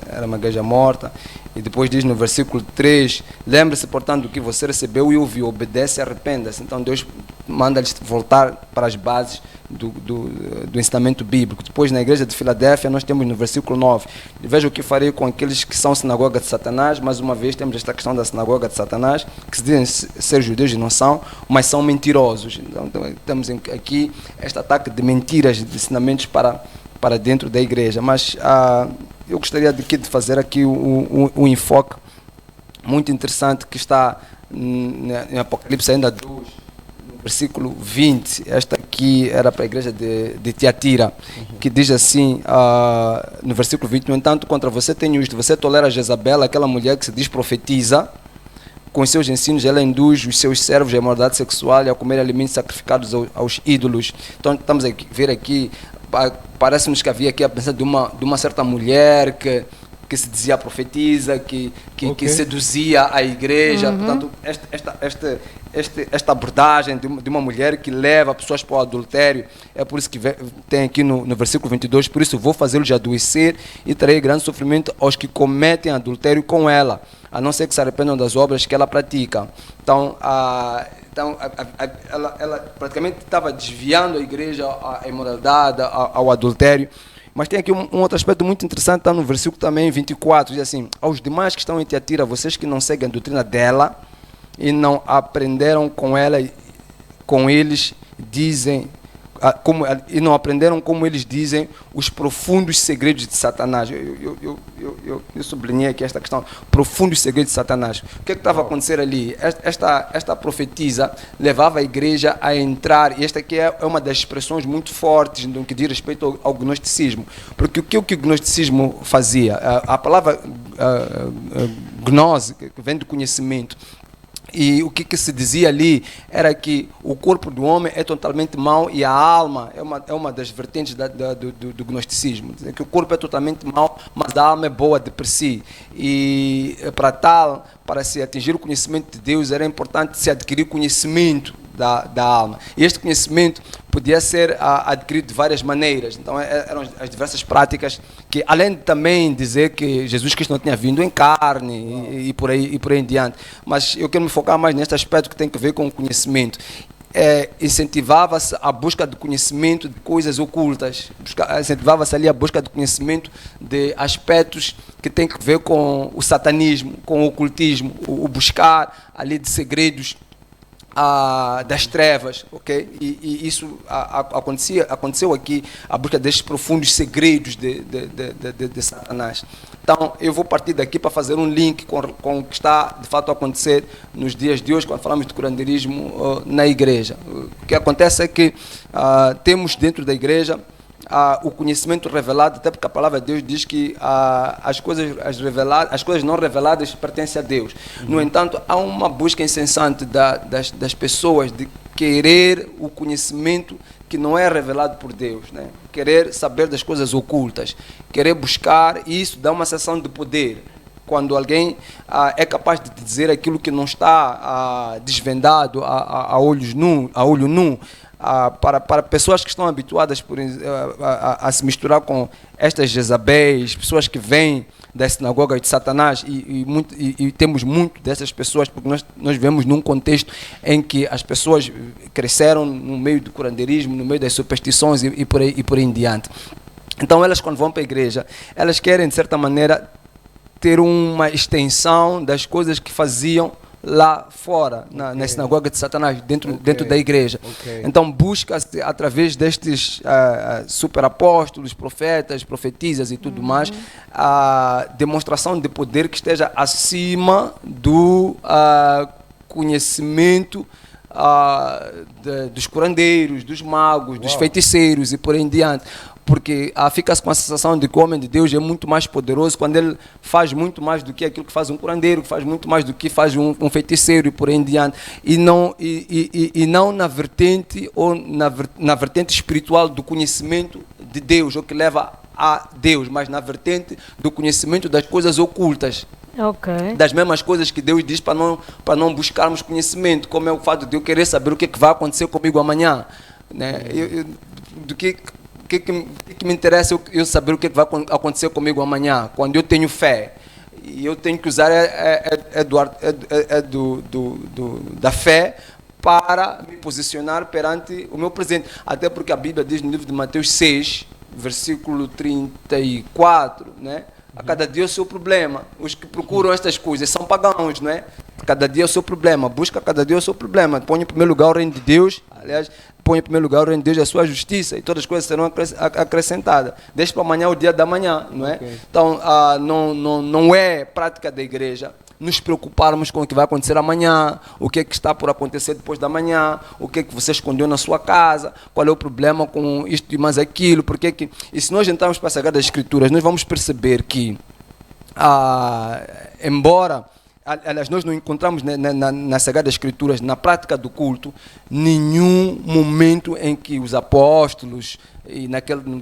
Era uma igreja morta. E depois diz no versículo 3, lembre-se, portanto, do que você recebeu e ouviu, obedece e arrependa-se. Então Deus manda-lhes voltar para as bases do ensinamento bíblico. Depois, na igreja de Filadélfia, nós temos no versículo 9, veja o que farei com aqueles que são sinagoga de Satanás. Mais uma vez temos esta questão da sinagoga de Satanás, que se dizem ser judeus e não são, mas são mentirosos. Então temos aqui este ataque de mentiras, de ensinamentos para dentro da igreja. Mas eu gostaria de fazer aqui um enfoque muito interessante que está em Apocalipse ainda 2, versículo 20, esta aqui era para a igreja de Tiatira, que diz assim, no versículo 20, no entanto, contra você tenho isto, você tolera Jezabel, aquela mulher que se diz profetiza, com seus ensinos ela induz os seus servos à imoralidade sexual e a comer alimentos sacrificados aos ídolos. Então estamos a ver aqui, parece-nos que havia aqui a presença de uma certa mulher que se dizia profetiza, que seduzia a igreja. Portanto, esta abordagem de uma mulher que leva pessoas para o adultério, é por isso que tem aqui no versículo 22, por isso vou fazê-los adoecer e trarei grande sofrimento aos que cometem adultério com ela, a não ser que se arrependam das obras que ela pratica. Então, ela praticamente estava desviando a igreja à imoralidade, ao adultério. Mas tem aqui um outro aspecto muito interessante, está no versículo também 24, diz assim, aos demais que estão em Tiatira, vocês que não seguem a doutrina dela e não aprenderam com ela, com eles dizem, e não aprenderam como eles dizem os profundos segredos de Satanás. Eu sublinhei aqui esta questão, profundos segredos de Satanás. O que estava a acontecer ali? Esta profetisa levava a igreja a entrar, e esta aqui é uma das expressões muito fortes no que diz respeito ao gnosticismo, porque o que o gnosticismo fazia? A palavra gnose, que vem do conhecimento, e o que se dizia ali era que o corpo do homem é totalmente mau e a alma é uma das vertentes do gnosticismo. Que o corpo é totalmente mau, mas a alma é boa de per si. E para se atingir o conhecimento de Deus, era importante se adquirir conhecimento da alma. E este conhecimento podia ser adquirido de várias maneiras. Então eram as diversas práticas que, além de também dizer que Jesus Cristo não tinha vindo em carne e por aí em diante, mas eu quero me focar mais neste aspecto que tem a ver com o conhecimento. Incentivava-se a busca do conhecimento de coisas ocultas, incentivava-se ali a busca do conhecimento de aspectos que tem a ver com o satanismo, com o ocultismo, o buscar ali de segredos das trevas, ok? E isso aconteceu aqui, a busca destes profundos segredos de Satanás. Então, eu vou partir daqui para fazer um link com o que está, de fato, a acontecer nos dias de hoje, quando falamos de curandeirismo na igreja. O que acontece é que temos dentro da igreja o conhecimento revelado, até porque a palavra de Deus diz que as coisas não reveladas pertencem a Deus. No entanto, há uma busca incessante das pessoas de querer o conhecimento que não é revelado por Deus, né? Querer saber das coisas ocultas, querer buscar, e isso dá uma sensação de poder. Quando alguém é capaz de dizer aquilo que não está desvendado a olho nu, para pessoas que estão habituadas a se misturar com estas Jezabéis, pessoas que vêm das sinagogas de Satanás, e temos muito dessas pessoas, porque nós vivemos num contexto em que as pessoas cresceram no meio do curandeirismo, no meio das superstições e por aí em diante. Então elas, quando vão para a igreja, elas querem, de certa maneira, ter uma extensão das coisas que faziam lá fora, na sinagoga de Satanás, dentro da igreja. Então busca-se, através destes super apóstolos, profetas, profetisas e tudo mais, a demonstração de poder que esteja acima do conhecimento dos curandeiros, dos magos, dos feiticeiros e por aí em diante. Porque fica-se com a sensação de que o homem de Deus é muito mais poderoso quando ele faz muito mais do que aquilo que faz um curandeiro, que faz muito mais do que faz um feiticeiro e por aí em diante, e não na vertente na vertente espiritual do conhecimento de Deus, ou que leva a Deus, mas na vertente do conhecimento das coisas ocultas. Das mesmas coisas que Deus diz para não buscarmos conhecimento, como é o fato de eu querer saber o que vai acontecer comigo amanhã, né? O que me interessa eu saber o que vai acontecer comigo amanhã, quando eu tenho fé. E eu tenho que usar da fé para me posicionar perante o meu presente. Até porque a Bíblia diz no livro de Mateus 6, versículo 34, né? A cada dia o seu problema. Os que procuram estas coisas são pagãos, não é? Cada dia o seu problema. Busca cada dia o seu problema. Põe em primeiro lugar o reino de Deus. Aliás, põe em primeiro lugar o reino de Deus e a sua justiça, e todas as coisas serão acrescentadas. Deixa para amanhã o dia da manhã, não é? Então, não é prática da igreja nos preocuparmos com o que vai acontecer amanhã, o que é que está por acontecer depois da manhã, o que é que você escondeu na sua casa, qual é o problema com isto e mais aquilo, e se nós entrarmos para as Sagradas Escrituras, nós vamos perceber que, embora nós não encontramos nas Sagradas Escrituras, na prática do culto, nenhum momento em que os apóstolos, e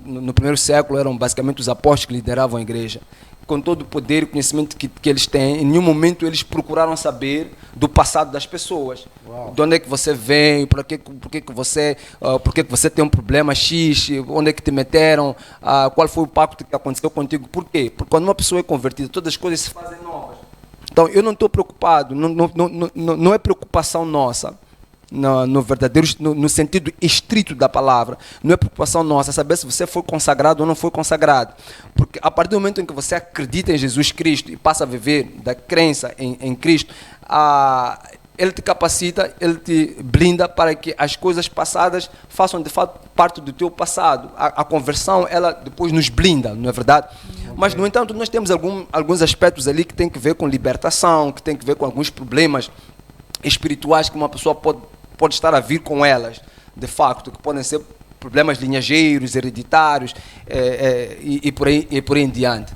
no primeiro século eram basicamente os apóstolos que lideravam a igreja, com todo o poder e conhecimento que eles têm, em nenhum momento eles procuraram saber do passado das pessoas. De onde é que você vem, por que você tem um problema X, onde é que te meteram, qual foi o pacto que aconteceu contigo. Por quê? Porque quando uma pessoa é convertida, todas as coisas se fazem novas. Então, eu não estou preocupado, não é preocupação nossa, no sentido estrito da palavra, não é preocupação nossa saber se você foi consagrado ou não foi consagrado, porque a partir do momento em que você acredita em Jesus Cristo e passa a viver da crença em Cristo, Ele te capacita, Ele te blinda para que as coisas passadas façam de fato parte do teu passado. A conversão, ela depois nos blinda, não é verdade? Mas, no entanto, nós temos alguns aspectos ali que tem que ver com libertação, que tem que ver com alguns problemas espirituais que uma pessoa pode estar a vir com elas, de facto, que podem ser problemas linhageiros, hereditários e por aí em diante.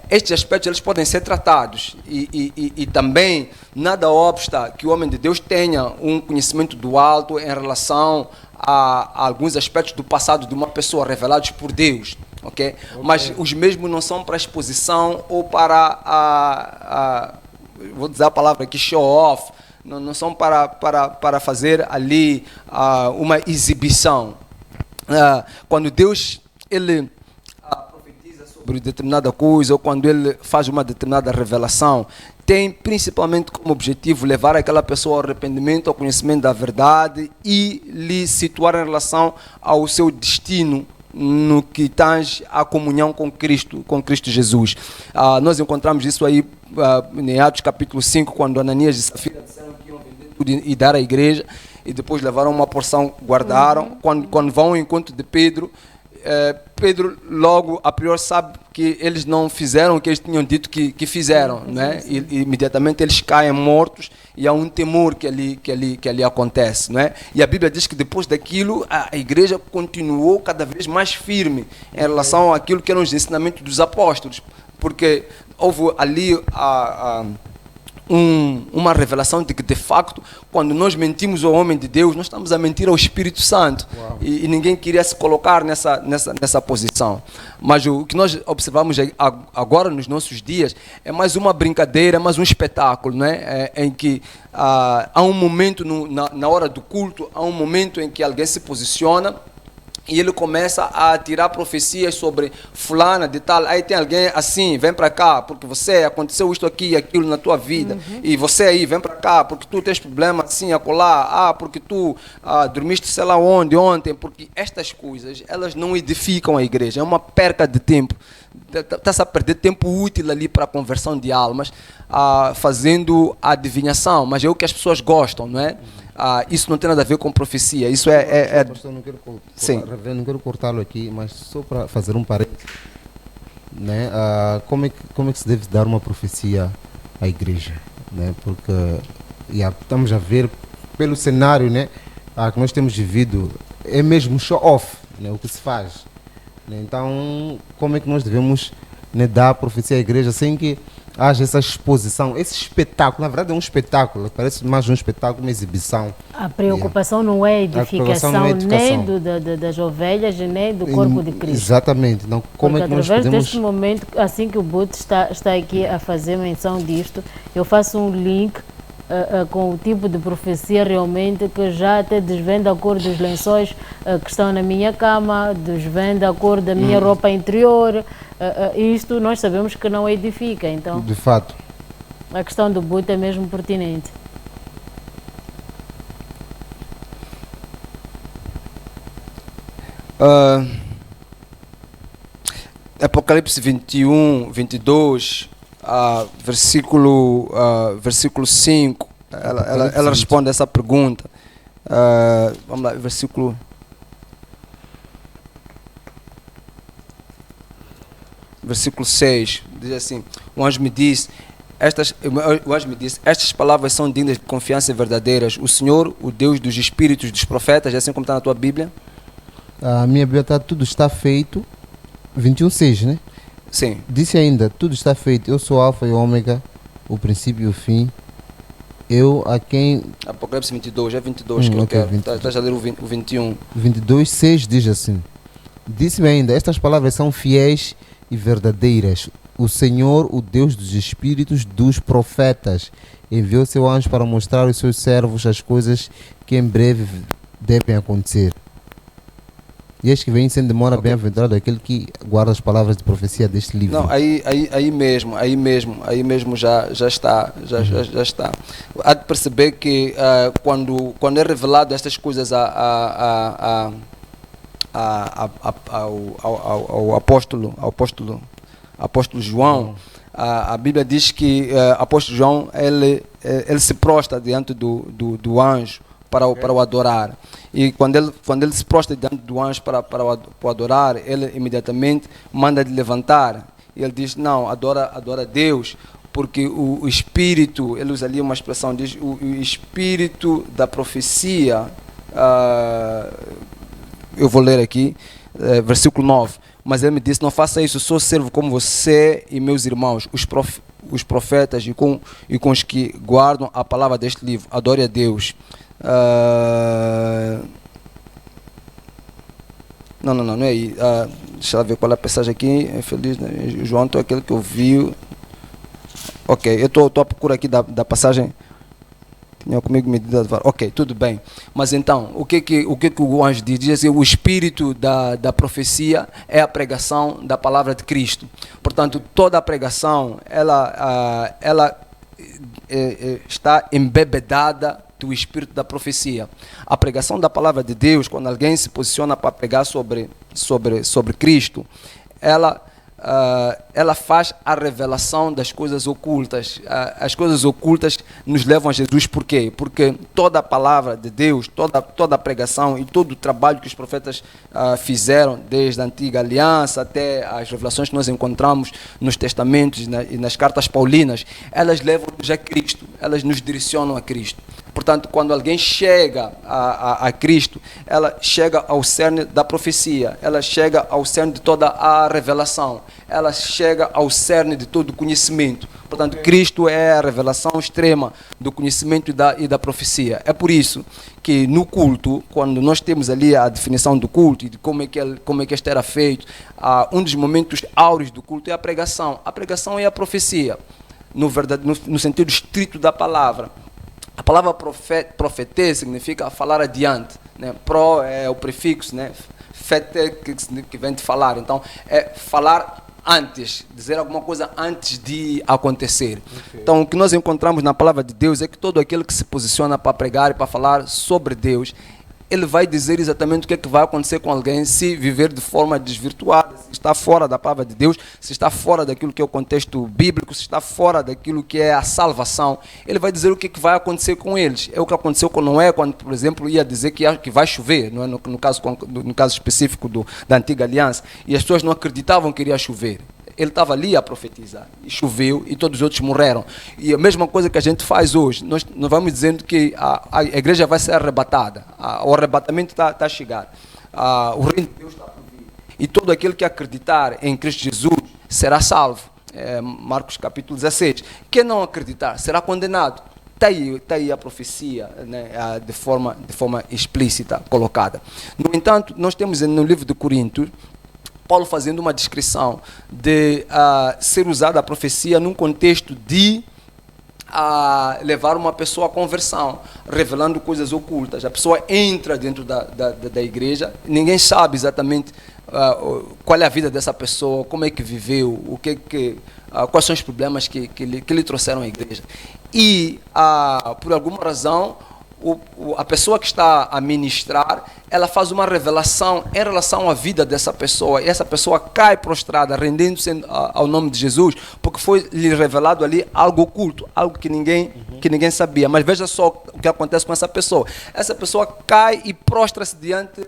Estes aspectos eles podem ser tratados e também nada obsta que o homem de Deus tenha um conhecimento do alto em relação a alguns aspectos do passado de uma pessoa revelados por Deus. Okay? Mas os mesmos não são para exposição ou para, vou dizer a palavra aqui, show off, não são para fazer ali uma exibição. Quando Deus ele profetiza sobre determinada coisa, ou quando ele faz uma determinada revelação, tem principalmente como objetivo levar aquela pessoa ao arrependimento, ao conhecimento da verdade e lhe situar em relação ao seu destino no que tange à comunhão com Cristo Jesus. Nós encontramos isso aí em Atos capítulo 5, quando Ananias e Safira disseram que iam vender tudo e dar à igreja, e depois levaram uma porção, guardaram. Quando vão ao encontro de Pedro, Pedro logo a priori sabe que eles não fizeram o que eles tinham dito que fizeram, né? E imediatamente eles caem mortos, e há um temor que ali acontece, né? E a Bíblia diz que depois daquilo a igreja continuou cada vez mais firme em relação àquilo que eram os ensinamentos dos apóstolos, porque houve ali uma revelação de que, de facto, quando nós mentimos ao homem de Deus, nós estamos a mentir ao Espírito Santo. E ninguém queria se colocar nessa posição. Mas o que nós observamos agora nos nossos dias é mais uma brincadeira, mais um espetáculo, né? Em que há um momento na hora do culto, há um momento em que alguém se posiciona e ele começa a tirar profecias sobre fulana de tal. Aí tem alguém assim, vem para cá, porque aconteceu isto aqui e aquilo na tua vida. E você aí, vem para cá, porque tu tens problema assim, acolá. Porque tu dormiste sei lá onde, ontem. Porque estas coisas, elas não edificam a igreja. É uma perca de tempo. Está-se a perder tempo útil ali para a conversão de almas, fazendo a adivinhação. Mas é o que as pessoas gostam, não é? Isso não tem nada a ver com profecia. Isso Pastor, não quero cortá-lo aqui, mas só para fazer um parênteses, né? Como é que se deve dar uma profecia à igreja, né? Porque estamos a ver pelo cenário, né, que nós temos vivido, é mesmo show off, né, o que se faz, né? Então, como é que nós devemos, né, dar a profecia à igreja sem que haja essa exposição, esse espetáculo? Na verdade é um espetáculo, parece mais um espetáculo, uma exibição. A preocupação não é a edificação, nem das ovelhas, nem do corpo de Cristo. Exatamente. Então, como é que nós podemos... Neste momento, assim que o Boot está aqui a fazer menção disto, eu faço um link com o tipo de profecia realmente que já até desvenda a cor dos lençóis que estão na minha cama, desvenda a cor da minha roupa interior. Isto nós sabemos que não edifica, então de fato a questão do Boot é mesmo pertinente. Apocalipse 21, 22, versículo 5, ela responde essa pergunta. Vamos lá, versículo... Versículo 6, diz assim: o anjo me disse, estas palavras são dignas de confiança e verdadeiras. O Senhor, o Deus dos espíritos dos profetas, é assim como está na tua Bíblia? A minha Bíblia está, tudo está feito, 21:6, né? Sim. Disse ainda, tudo está feito, eu sou Alfa e Ômega, o princípio e o fim. Eu a quem... Apocalipse 22, é 22 que eu quero. Estás a ler o 21. 22:6 diz assim: disse-me ainda, estas palavras são fiéis e verdadeiras. O Senhor, o Deus dos espíritos dos profetas, enviou seu anjo para mostrar aos seus servos as coisas que em breve devem acontecer. E eis que vem sem demora, bem-aventurado aquele que guarda as palavras de profecia deste livro. Não, aí mesmo já está. Há de perceber que quando é revelado estas coisas ao apóstolo João, a Bíblia diz que o apóstolo João ele se prostra diante do anjo para o adorar, e quando ele se prostra diante do anjo para o adorar, ele imediatamente manda de levantar, e ele diz: não, adora a Deus, porque o espírito, ele usa ali uma expressão, diz o espírito da profecia. Eu vou ler aqui, versículo 9. Mas ele me disse: não faça isso, sou servo como você e meus irmãos, os profetas, e com os que guardam a palavra deste livro. Adore a Deus. Não é aí. Deixa eu ver qual é a passagem aqui. É feliz, né? João, é aquele que eu vi. Ok, eu estou à procura aqui da passagem. Tinha comigo medida de vara. Ok, tudo bem. Mas então, o que o anjo diz? Diz assim, o espírito da profecia é a pregação da palavra de Cristo. Portanto, toda a pregação, ela está embebedada do espírito da profecia. A pregação da palavra de Deus, quando alguém se posiciona para pregar sobre Cristo, ela faz a revelação das coisas ocultas. As coisas ocultas nos levam a Jesus. Por quê? Porque toda a palavra de Deus, toda a pregação e todo o trabalho que os profetas fizeram, desde a antiga aliança até as revelações que nós encontramos nos testamentos e nas cartas paulinas, elas levam-nos a Cristo, elas nos direcionam a Cristo. Portanto, quando alguém chega a Cristo, ela chega ao cerne da profecia, ela chega ao cerne de toda a revelação, ela chega ao cerne de todo o conhecimento. Portanto, Cristo é a revelação extrema do conhecimento e da profecia. É por isso que no culto, quando nós temos ali a definição do culto e de como é que este era feito, um dos momentos áureos do culto é a pregação. A pregação é a profecia, no sentido estrito da palavra. A palavra profeter significa falar adiante, né? Pro é o prefixo, né? Fete que vem de falar. Então, é falar antes, dizer alguma coisa antes de acontecer. Okay. Então, o que nós encontramos na palavra de Deus é que todo aquele que se posiciona para pregar e para falar sobre Deus, ele vai dizer exatamente o que é que vai acontecer com alguém se viver de forma desvirtuada, se está fora da palavra de Deus, se está fora daquilo que é o contexto bíblico, se está fora daquilo que é a salvação. Ele vai dizer o que é que vai acontecer com eles. É o que aconteceu com Noé, quando, por exemplo, ia dizer que vai chover, não é? no caso específico da antiga aliança, e as pessoas não acreditavam que iria chover. Ele estava ali a profetizar, e choveu, e todos os outros morreram. E a mesma coisa que a gente faz hoje, nós vamos dizendo que a igreja vai ser arrebatada, o arrebatamento está a chegar, o reino de Deus está por vir, e todo aquele que acreditar em Cristo Jesus será salvo. Marcos capítulo 16. Quem não acreditar será condenado. Está aí a profecia, né, de forma explícita colocada. No entanto, nós temos no livro de Coríntios Paulo fazendo uma descrição de ser usada a profecia num contexto de levar uma pessoa à conversão, revelando coisas ocultas. A pessoa entra dentro da igreja, ninguém sabe exatamente qual é a vida dessa pessoa, como é que viveu, quais são os problemas que lhe trouxeram à igreja. E, por alguma razão, a pessoa que está a ministrar, ela faz uma revelação em relação à vida dessa pessoa, e essa pessoa cai prostrada, rendendo-se ao nome de Jesus, porque foi lhe revelado ali algo oculto, algo que ninguém sabia. Mas veja só o que acontece com essa pessoa. Essa pessoa cai e prostra-se diante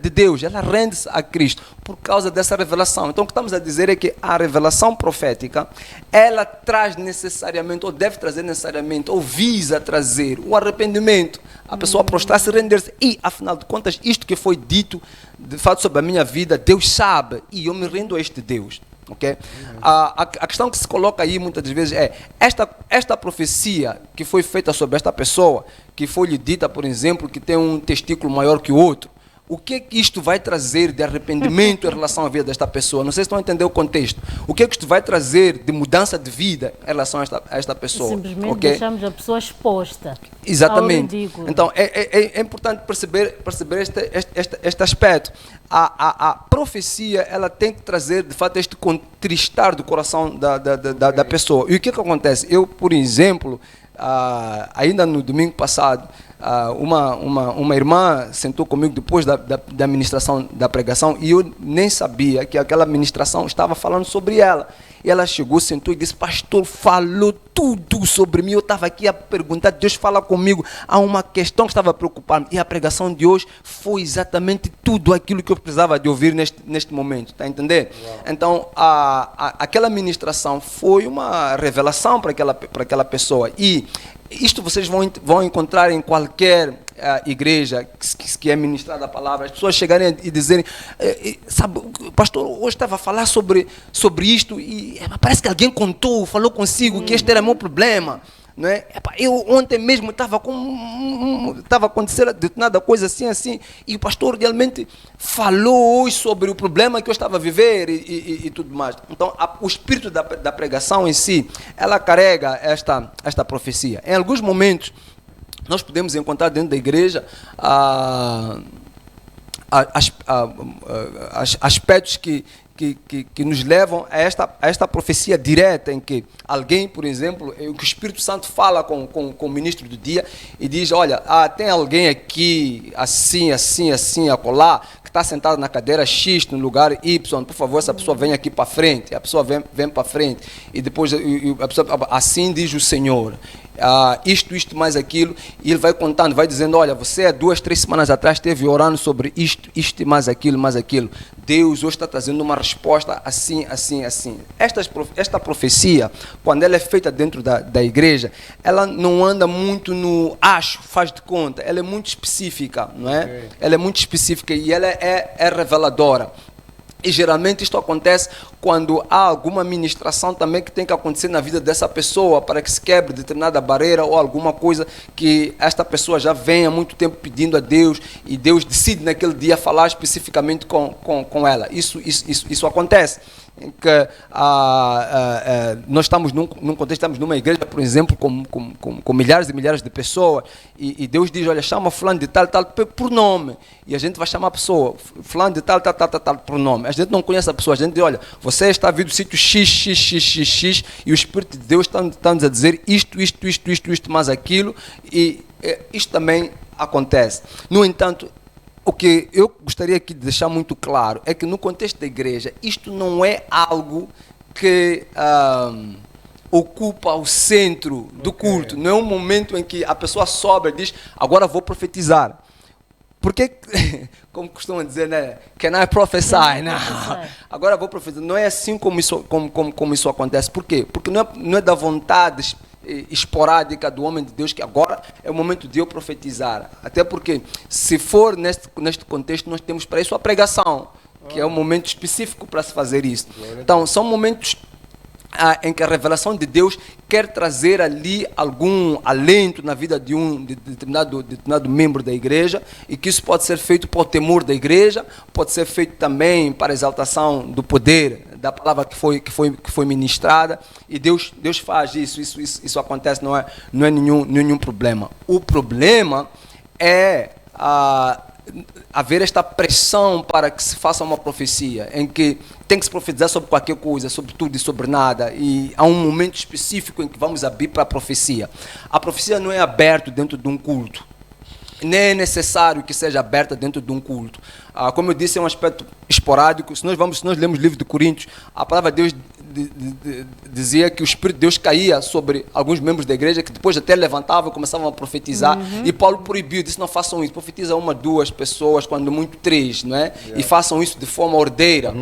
de Deus, ela rende-se a Cristo por causa dessa revelação. Então o que estamos a dizer é que a revelação profética, ela traz necessariamente, ou deve trazer necessariamente, ou visa trazer o arrependimento, a pessoa prostrar-se e render-se. E, afinal de contas, isto que foi dito, de fato, sobre a minha vida, Deus sabe, e eu me rendo a este Deus. Okay? A questão que se coloca aí muitas vezes é, esta profecia que foi feita sobre esta pessoa, que foi lhe dita, por exemplo, que tem um testículo maior que o outro, o que é que isto vai trazer de arrependimento em relação à vida desta pessoa? Não sei se estão a entender o contexto. O que é que isto vai trazer de mudança de vida em relação a esta pessoa? Simplesmente deixamos a pessoa exposta. Exatamente. Então, é importante perceber este aspecto. A profecia, ela tem que trazer, de fato, este contristar do coração da pessoa. E o que acontece? Eu, por exemplo, ainda no domingo passado, uma irmã sentou comigo depois da ministração da pregação, e eu nem sabia que aquela ministração estava falando sobre ela. E ela chegou, sentou e disse: pastor, falou tudo sobre mim. Eu estava aqui a perguntar, Deus fala comigo. Há uma questão que estava a preocupar-me. E a pregação de hoje foi exatamente tudo aquilo que eu precisava de ouvir neste momento. Está a entender? Uau. Então, aquela ministração foi uma revelação para aquela pessoa. E isto vocês vão encontrar em qualquer igreja que é ministrada a palavra. As pessoas chegarem e dizerem: sabe, o pastor hoje estava a falar sobre isto e parece que alguém falou consigo que este era o meu problema. Não é? Eu ontem mesmo estava acontecendo determinada coisa assim, e o pastor realmente falou hoje sobre o problema que eu estava a viver e tudo mais. Então, o espírito da pregação em si, ela carrega esta profecia. Em alguns momentos, nós podemos encontrar dentro da igreja aspectos que nos levam a esta profecia direta, em que alguém, por exemplo, que o Espírito Santo fala com o ministro do dia e diz: olha, tem alguém aqui assim, acolá, que está sentado na cadeira X, no lugar Y, por favor, essa pessoa vem aqui para frente. A pessoa vem para frente e depois a pessoa, assim diz o Senhor. Isto mais aquilo, e ele vai contando, vai dizendo: olha, você há 2, 3 semanas atrás esteve orando sobre isto e mais aquilo. Deus hoje está trazendo uma resposta assim. Esta profecia, quando ela é feita dentro da igreja, ela não anda muito no faz de conta, ela é muito específica, não é? Okay. Ela é muito específica e ela é reveladora. E geralmente isto acontece quando há alguma ministração também que tem que acontecer na vida dessa pessoa para que se quebre determinada barreira ou alguma coisa que esta pessoa já vem há muito tempo pedindo a Deus e Deus decide naquele dia falar especificamente com ela. Isso acontece. Em que nós estamos num contexto, estamos numa igreja, por exemplo, com milhares e milhares de pessoas, e Deus diz: olha, chama fulano de tal por nome, e a gente vai chamar a pessoa fulano de tal por nome. A gente não conhece a pessoa, a gente diz: olha, você está vindo do sítio X, e o Espírito de Deus está-nos a dizer isto, mais aquilo, e isto também acontece. No entanto, o que eu gostaria aqui de deixar muito claro é que no contexto da igreja, isto não é algo que ocupa o centro do culto. Não é um momento em que a pessoa sobe e diz: agora vou profetizar. Porque, como costumam dizer, né? Can I prophesy? Não. Agora vou profetizar. Não é assim como isso acontece. Por quê? Porque não é da vontade esporádica do homem de Deus que agora é o momento de eu profetizar. Até porque, se for neste contexto, nós temos para isso a pregação, que é um momento específico para se fazer isso. Então, são momentos em que a revelação de Deus quer trazer ali algum alento na vida de determinado membro da igreja, e que isso pode ser feito por temor da igreja, pode ser feito também para a exaltação do poder da palavra que foi ministrada, e Deus faz isso acontece, não é nenhum problema. O problema é haver esta pressão para que se faça uma profecia, em que tem que se profetizar sobre qualquer coisa, sobre tudo e sobre nada, e há um momento específico em que vamos abrir para a profecia. A profecia não é aberta dentro de um culto, nem é necessário que seja aberta dentro de um culto. Como eu disse, é um aspecto esporádico. Se nós lemos o livro de Coríntios, a palavra de Deus dizia que o Espírito de Deus caía sobre alguns membros da igreja, que depois até levantavam e começavam a profetizar. E Paulo proibiu, disse: não façam isso, profetiza 1, 2 pessoas, quando muito 3, não é? E façam isso de forma ordeira. Para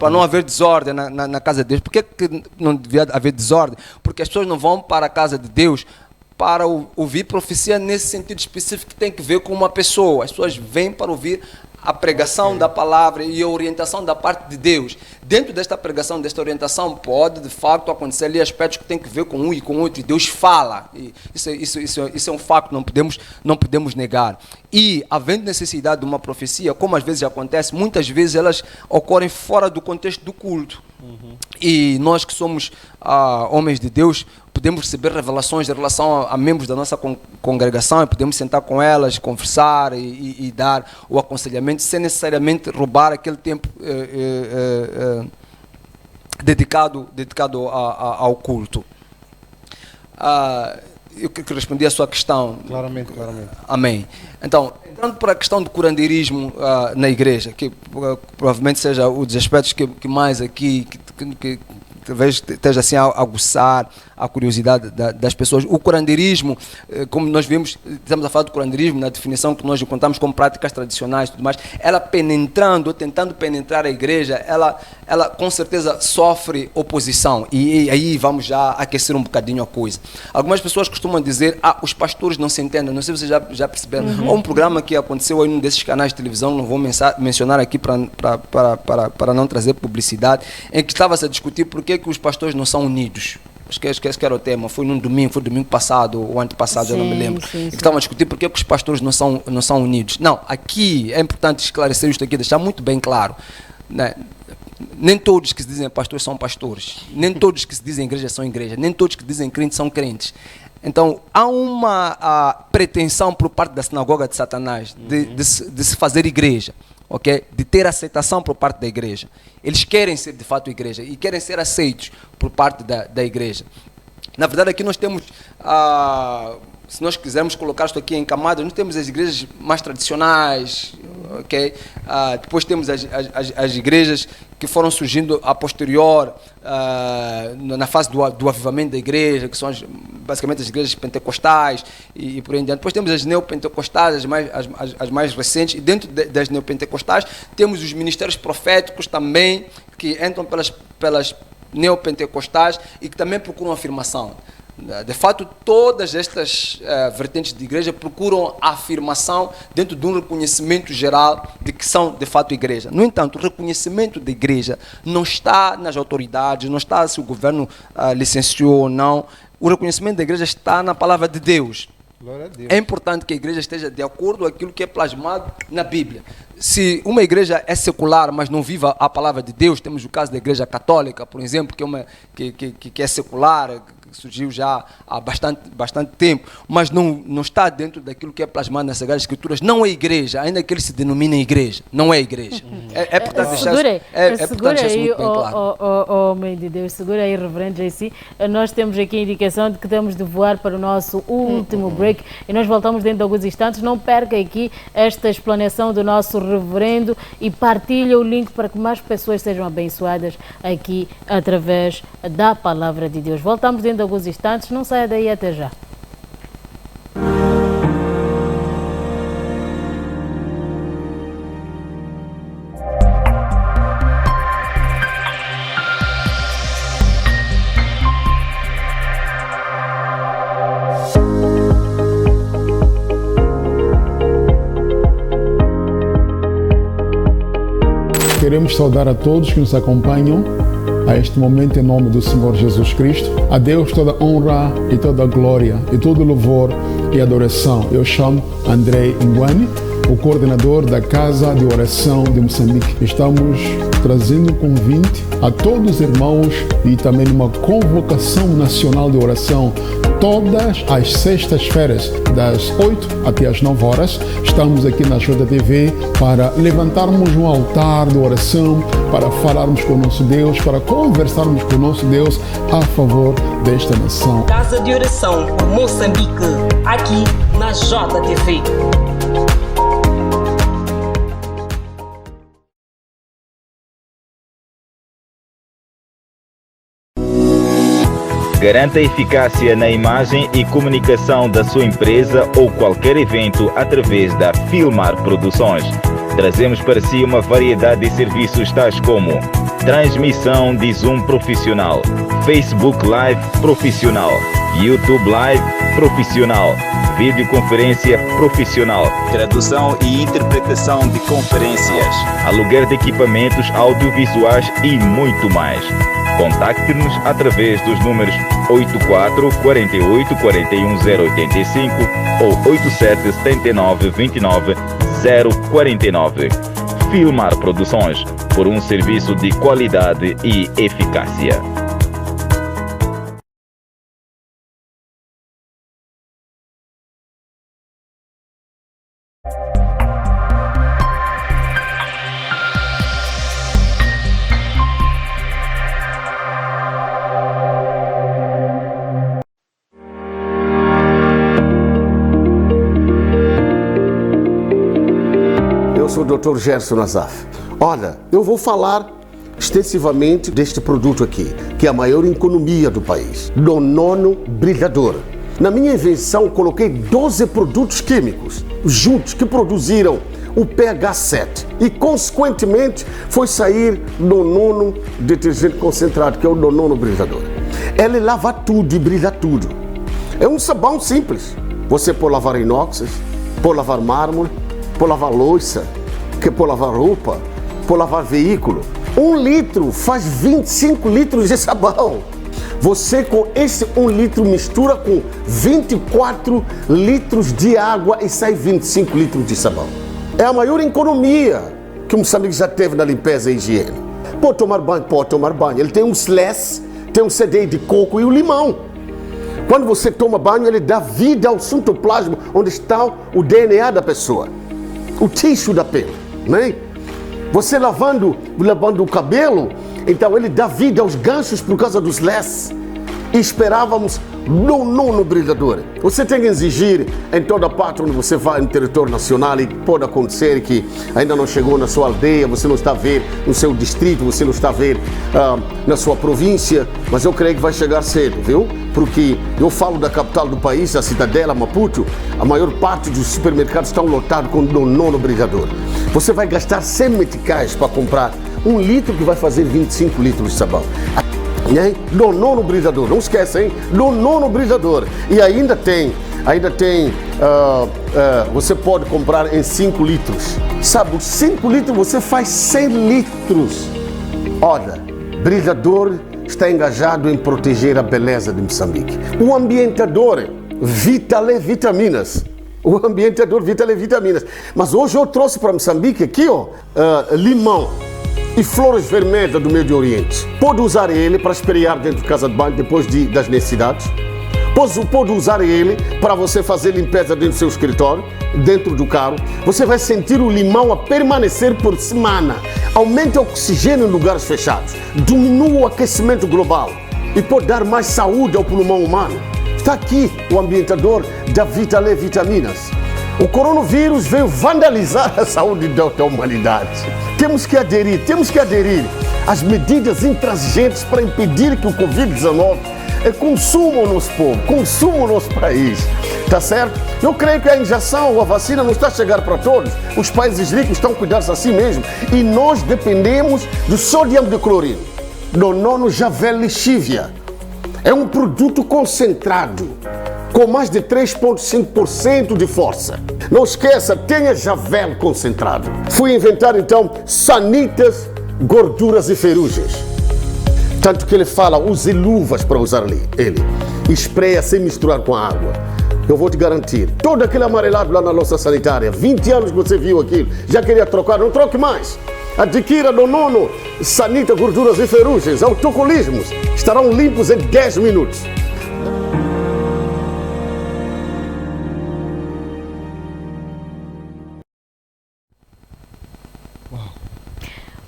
não haver desordem. Na casa de Deus. Por que não devia haver desordem? Porque as pessoas não vão para a casa de Deus para ouvir profecia nesse sentido específico que tem que ver com uma pessoa. As pessoas vêm para ouvir a pregação da palavra e a orientação da parte de Deus. Dentro desta pregação, desta orientação, pode de facto acontecer ali aspectos que tem que ver com um e com o outro, e Deus fala. E isso é um facto, não podemos negar. E, havendo necessidade de uma profecia, como às vezes acontece, muitas vezes elas ocorrem fora do contexto do culto. E nós que somos homens de Deus, podemos receber revelações em relação a membros da nossa congregação, e podemos sentar com elas, conversar e dar o aconselhamento, sem necessariamente roubar aquele tempo dedicado ao culto. Eu que respondi a sua questão. Claramente. Amém. Então, entrando para a questão do curandeirismo na igreja, que provavelmente seja um dos aspectos que mais aqui, que talvez esteja assim a aguçar a curiosidade das pessoas. O curandeirismo, como nós vimos, estamos a falar do curandeirismo na definição que nós encontramos como práticas tradicionais e tudo mais, ela tentando penetrar a igreja, ela com certeza sofre oposição, e aí vamos já aquecer um bocadinho a coisa. Algumas pessoas costumam dizer: os pastores não se entendem. Não sei se vocês já perceberam. Há um programa que aconteceu aí num desses canais de televisão, não vou mencionar aqui para não trazer publicidade, em que estava-se a discutir por que os pastores não são unidos. Acho que era o tema. Foi domingo passado ou antepassado, eu não me lembro. Que estavam a discutir por que os pastores não são unidos. Não, aqui é importante esclarecer isto aqui, deixar muito bem claro, né? Nem todos que se dizem pastores são pastores. Nem todos que se dizem igreja são igreja. Nem todos que dizem crentes são crentes. Então, há uma pretensão por parte da sinagoga de Satanás de se fazer igreja, okay? De ter aceitação por parte da igreja. Eles querem ser de fato igreja e querem ser aceitos por parte da igreja. Na verdade, aqui nós temos, se nós quisermos colocar isto aqui em camadas, nós temos as igrejas mais tradicionais, okay? Depois temos as igrejas que foram surgindo a posterior, na fase do avivamento da igreja, que são basicamente as igrejas pentecostais e por aí em diante. Depois temos as neopentecostais, as mais recentes, e dentro das neopentecostais temos os ministérios proféticos também, que entram pelas neopentecostais e que também procuram afirmação. De fato, todas estas vertentes de igreja procuram a afirmação dentro de um reconhecimento geral de que são, de fato, igreja. No entanto, o reconhecimento da igreja não está nas autoridades, não está se o governo licenciou ou não. O reconhecimento da igreja está na palavra de Deus. Glória a Deus. É importante que a igreja esteja de acordo com aquilo que é plasmado na Bíblia. Se uma igreja é secular, mas não viva a palavra de Deus, temos o caso da igreja católica, por exemplo, que é secular, que surgiu já há bastante tempo, mas não está dentro daquilo que é plasmado nas Sagradas Escrituras, não é igreja, ainda que ele se denomine igreja, não é igreja. É portanto deixar isso muito bem claro. Homem de Deus, segura aí, reverendo JC. Nós temos aqui a indicação de que temos de voar para o nosso último break e nós voltamos dentro de alguns instantes. Não perca aqui esta explanação do nosso reverendo e partilhe o link para que mais pessoas sejam abençoadas aqui através da palavra de Deus. Voltamos dentro de alguns instantes, não saia daí, até já. Queremos saudar a todos que nos acompanham a este momento em nome do Senhor Jesus Cristo. A Deus toda honra e toda glória e todo louvor e adoração. Eu chamo André Nguani, o coordenador da Casa de Oração de Moçambique. Estamos trazendo um convite a todos os irmãos e também uma convocação nacional de oração. Todas as sextas-feiras, das 8 até as 9 horas, estamos aqui na JTV para levantarmos um altar de oração, para falarmos com o nosso Deus, para conversarmos com o nosso Deus a favor desta nação. Casa de Oração por Moçambique, aqui na JTV. Garanta eficácia na imagem e comunicação da sua empresa ou qualquer evento através da Filmar Produções. Trazemos para si uma variedade de serviços tais como transmissão de Zoom profissional, Facebook Live profissional, YouTube Live profissional, videoconferência profissional, tradução e interpretação de conferências, aluguer de equipamentos audiovisuais e muito mais. Contacte-nos através dos números 84 48 41 085 ou 87 79 29 049. Filmar Produções, por um serviço de qualidade e eficácia. Dr. Gerson Nazaf. Olha, eu vou falar extensivamente deste produto aqui, que é a maior economia do país, Nonono Brilhador. Na minha invenção, coloquei 12 produtos químicos juntos que produziram o pH 7 e, consequentemente, foi sair Nonono detergente concentrado, que é o Nonono Brilhador. Ele lava tudo e brilha tudo. É um sabão simples. Você pode lavar inoxes, pode lavar mármore, pode lavar louça, que por lavar roupa, por lavar veículo. 1 litro faz 25 litros de sabão. Você com esse 1 litro mistura com 24 litros de água e sai 25 litros de sabão. É a maior economia que o Moçambique já teve na limpeza e higiene. Pode tomar banho? Pode tomar banho. Ele tem um slash, tem um CD de coco e o limão. Quando você toma banho, ele dá vida ao citoplasma, onde está o DNA da pessoa, o tixo da pele, né? Você lavando o cabelo, então ele dá vida aos ganchos por causa dos slash. E esperávamos no brilhador. Você tem que exigir em toda parte onde você vai no território nacional, e pode acontecer que ainda não chegou na sua aldeia, você não está a ver no seu distrito, você não está a ver na sua província, mas eu creio que vai chegar cedo, viu? Porque eu falo da capital do país, a cidadela, Maputo, a maior parte dos supermercados estão lotados com no brilhador. Você vai gastar 100 meticais para comprar 1 litro que vai fazer 25 litros de sabão. No brilhador, não esquece, hein? No brilhador. E ainda tem, você pode comprar em 5 litros. Sabe, 5 litros você faz 100 litros. Olha, brilhador está engajado em proteger a beleza de Moçambique. O ambientador Vitale Vitaminas. O ambientador Vitale Vitaminas. Mas hoje eu trouxe para Moçambique aqui, limão e flores vermelhas do Médio Oriente. Pode usar ele para esfriar dentro de casa de banho depois das necessidades. Pode usar ele para você fazer limpeza dentro do seu escritório, dentro do carro. Você vai sentir o limão a permanecer por semana. Aumenta o oxigênio em lugares fechados. Diminua o aquecimento global. E pode dar mais saúde ao pulmão humano. Está aqui o ambientador da Vitale Vitaminas. O coronavírus veio vandalizar a saúde da humanidade. Temos que aderir às medidas intransigentes para impedir que o Covid-19 consuma o nosso povo, consuma o nosso país. Tá certo? Eu creio que a injeção, a vacina não está a chegar para todos. Os países ricos estão a cuidar-se a si mesmos. E nós dependemos do sódio de clorino, do nono Javel Lixívia. É um produto concentrado, com mais de 3,5% de força. Não esqueça, tenha Javel concentrado. Fui inventar então sanitas, gorduras e ferrugens. Tanto que ele fala, use luvas para usar ele. Espreia sem misturar com a água. Eu vou te garantir, todo aquele amarelado lá na louça sanitária, 20 anos que você viu aquilo, já queria trocar, não troque mais. Adquira no nono Sanita, gorduras e ferrugens, autocolismos. Estarão limpos em 10 minutos.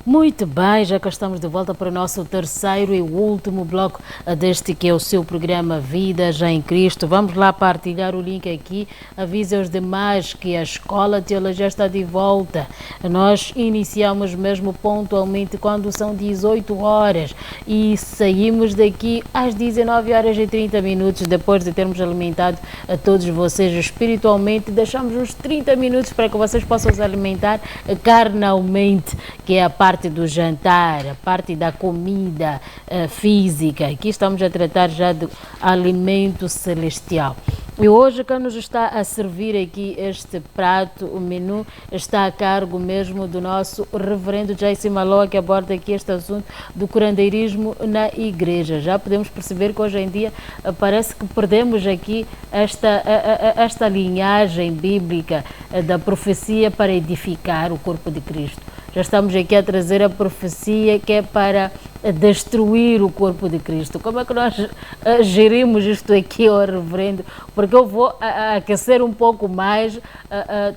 Muito bem, já que estamos de volta para o nosso terceiro e último bloco deste que é o seu programa Vida Já em Cristo. Vamos lá partilhar o link aqui. Avise aos demais que a Escola de Teologia está de volta. Nós iniciamos mesmo pontualmente quando são 18 horas e saímos daqui às 19 horas e 30 minutos depois de termos alimentado a todos vocês espiritualmente. Deixamos uns 30 minutos para que vocês possam se alimentar carnalmente, que é a parte do jantar, a parte da comida física. Aqui estamos a tratar já do alimento celestial. E hoje quem nos está a servir aqui este prato, o menu, está a cargo mesmo do nosso reverendo Jace Maloa, que aborda aqui este assunto do curandeirismo na igreja. Já podemos perceber que hoje em dia parece que perdemos aqui esta linhagem bíblica da profecia para edificar o corpo de Cristo. Já estamos aqui a trazer a profecia que é para destruir o corpo de Cristo. Como é que nós gerimos isto aqui, ó reverendo? Porque eu vou aquecer um pouco mais,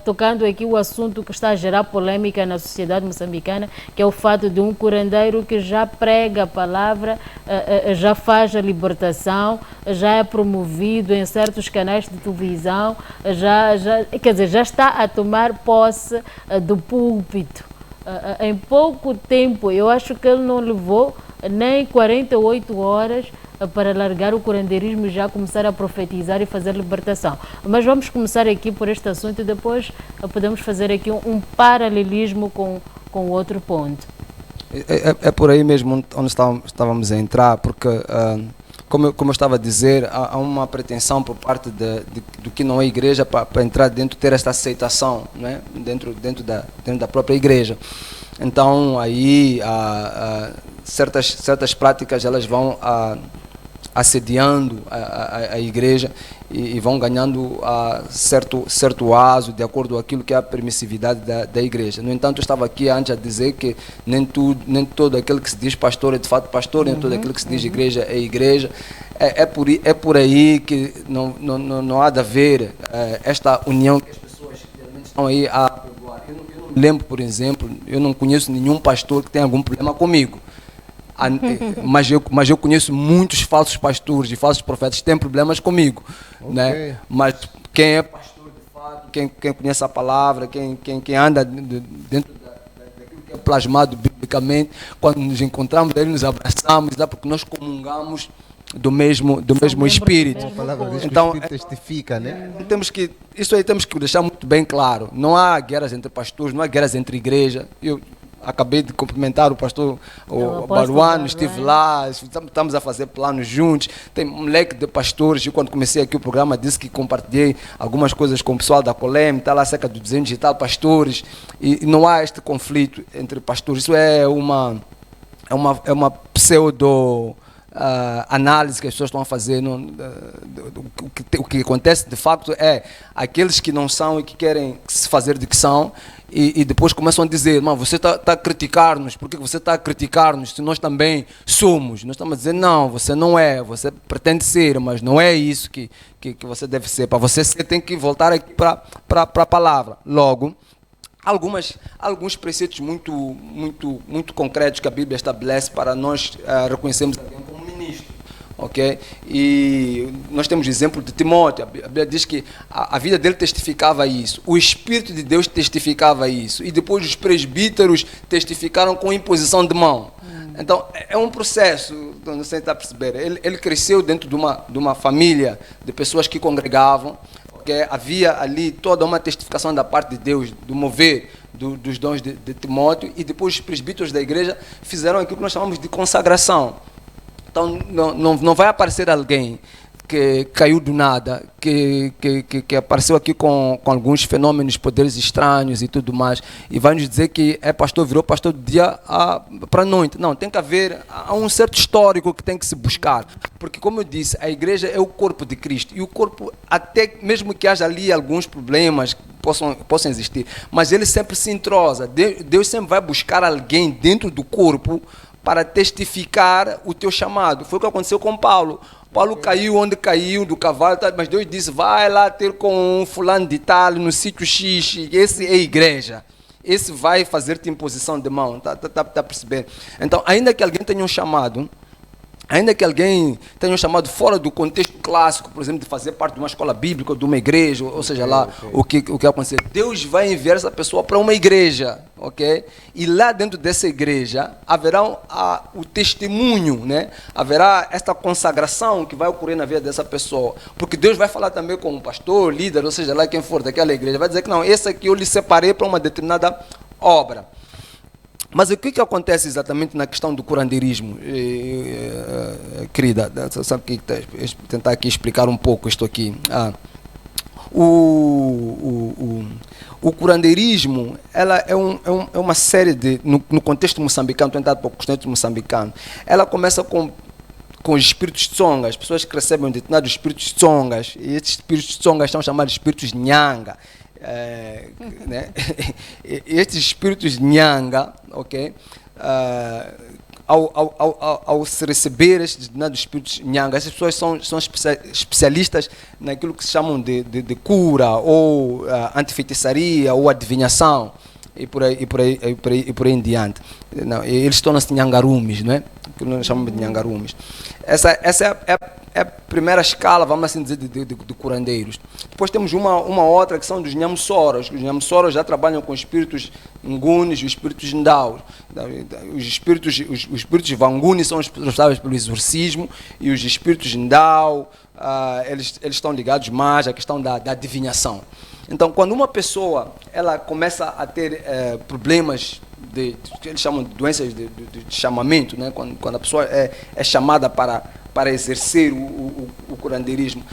tocando aqui o assunto que está a gerar polêmica na sociedade moçambicana, que é o fato de um curandeiro que já prega a palavra, já faz a libertação, já é promovido em certos canais de televisão, já está a tomar posse do púlpito. Em pouco tempo, eu acho que ele não levou nem 48 horas para largar o curandeirismo e já começar a profetizar e fazer libertação. Mas vamos começar aqui por este assunto e depois podemos fazer aqui um paralelismo com outro ponto. É por aí mesmo onde estávamos a entrar, porque como eu estava a dizer, há uma pretensão por parte do que não é igreja para entrar dentro, ter esta aceitação, né? dentro da própria igreja. Então aí certas práticas elas vão assediando a igreja e vão ganhando certo aso de acordo com aquilo que é a permissividade da igreja. No entanto, eu estava aqui antes a dizer que nem todo aquele que se diz pastor é de fato pastor, nem todo aquele que se diz igreja é igreja. É por aí que não há de haver esta união que as pessoas realmente estão aí a perdoar. Eu não me lembro, por exemplo, eu não conheço nenhum pastor que tenha algum problema comigo. Mas eu conheço muitos falsos pastores e falsos profetas que têm problemas comigo, né? Mas quem é pastor de fato, quem conhece a palavra, quem anda dentro daquilo que é plasmado biblicamente, quando nos encontramos, ele nos abraçamos, porque nós comungamos do mesmo espírito. Então, o espírito testifica, né? Isso aí temos que deixar muito bem claro. Não há guerras entre pastores, não há guerras entre igreja. Eu acabei de cumprimentar o pastor Baruano, estive lá, estamos a fazer planos juntos. Tem um leque de pastores. Eu, quando comecei aqui o programa, disse que compartilhei algumas coisas com o pessoal da Colem, está lá cerca de 200 e tal pastores, e não há este conflito entre pastores. Isso é uma pseudo análise que as pessoas estão a fazer. O que acontece de facto é aqueles que não são e que querem se fazer de que são, e depois começam a dizer: você está a criticar-nos, por que você está a criticar-nos se nós também somos? Nós estamos a dizer: não, você não é, você pretende ser, mas não é isso que você deve ser. Para você ser, tem que voltar aqui para a palavra. Logo, alguns preceitos muito concretos que a Bíblia estabelece para nós reconhecermos alguém como ministro, ok? E nós temos o exemplo de Timóteo. A Bíblia diz que a vida dele testificava isso, o Espírito de Deus testificava isso, e depois os presbíteros testificaram com imposição de mão. Então, é um processo, não sei se está a perceber. Ele cresceu dentro de uma família de pessoas que congregavam, porque havia ali toda uma testificação da parte de Deus, do mover dos dons de Timóteo, e depois os presbíteros da igreja fizeram aquilo que nós chamamos de consagração. Então, não vai aparecer alguém que caiu do nada, que apareceu aqui com alguns fenômenos, poderes estranhos e tudo mais, e vai nos dizer que é pastor, virou pastor do dia para a noite. Não, tem que haver um certo histórico que tem que se buscar, porque, como eu disse, a igreja é o corpo de Cristo, e o corpo, até mesmo que haja ali alguns problemas que possam existir, mas ele sempre se entrosa. Deus sempre vai buscar alguém dentro do corpo para testificar o teu chamado. Foi o que aconteceu com Paulo. Paulo caiu onde caiu, do cavalo, mas Deus disse: vai lá ter com um fulano de tal, no sítio X, esse é a igreja. Esse vai fazer-te imposição de mão, tá a perceber? Então, ainda que alguém tenha um chamado fora do contexto clássico, por exemplo, de fazer parte de uma escola bíblica, ou de uma igreja, ou seja lá, o que acontecer, Deus vai enviar essa pessoa para uma igreja, ok? E lá dentro dessa igreja haverá o testemunho, né? Haverá esta consagração que vai ocorrer na vida dessa pessoa, porque Deus vai falar também com o pastor, líder, ou seja lá quem for daquela igreja, vai dizer que não, esse aqui eu lhe separei para uma determinada obra. Mas o que acontece exatamente na questão do curandeirismo, querida? Sabe que tentar aqui explicar um pouco isto aqui. O curandeirismo, ela é uma série de, no contexto moçambicano, tentado para o contexto moçambicano, ela começa com os espíritos tsonga, as pessoas que recebem determinados espíritos tsongas, e esses espíritos tsongas são chamados de espíritos nhanga. Né? Estes espíritos nhanga, ok? Ao se receber estes espíritos nhanga, essas pessoas são especialistas naquilo que se chamam de cura, ou antifeitiçaria, ou adivinhação, e por aí em diante. Não, eles tornam-se nhangarumes, não é? Que nós chamamos de nhangarumes. Essa é a primeira escala, vamos assim dizer, de curandeiros. Depois temos uma outra que são dos nhamsoros. Os nhamsoros já trabalham com espíritos ngunis e os espíritos ndaus. Os espíritos vanguni são os responsáveis pelo exorcismo, e os espíritos ndau, eles estão ligados mais à questão da adivinhação. Então, quando uma pessoa ela começa a ter problemas eles chamam de doenças de chamamento, né? Quando a pessoa é chamada para exercer o curandeirismo,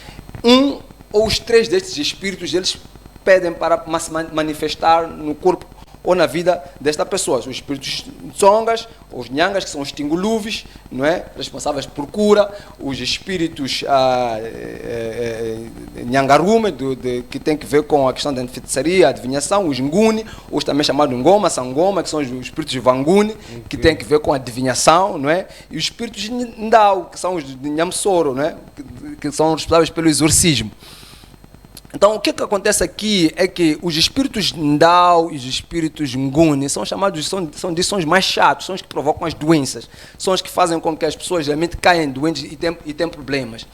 um ou os três destes espíritos, eles pedem para se manifestar no corpo ou na vida desta pessoa. Os espíritos tsongas, os nyangas, que são os tinguluves, não é? Responsáveis por cura, os espíritos nyangarume, que tem que ver com a questão da feitiçaria, adivinhação, os nguni, os também chamados ngoma, sangoma, que são os espíritos vanguni, que tem que ver com a adivinhação, não é? E os espíritos ndau, que são os de Nyamsoro, não é? Que são responsáveis pelo exorcismo. Então, o que acontece aqui é que os espíritos Ndau e os espíritos Nguni são chamados, são os mais chatos, são os que provocam as doenças, são os que fazem com que as pessoas realmente caem doentes e têm problemas.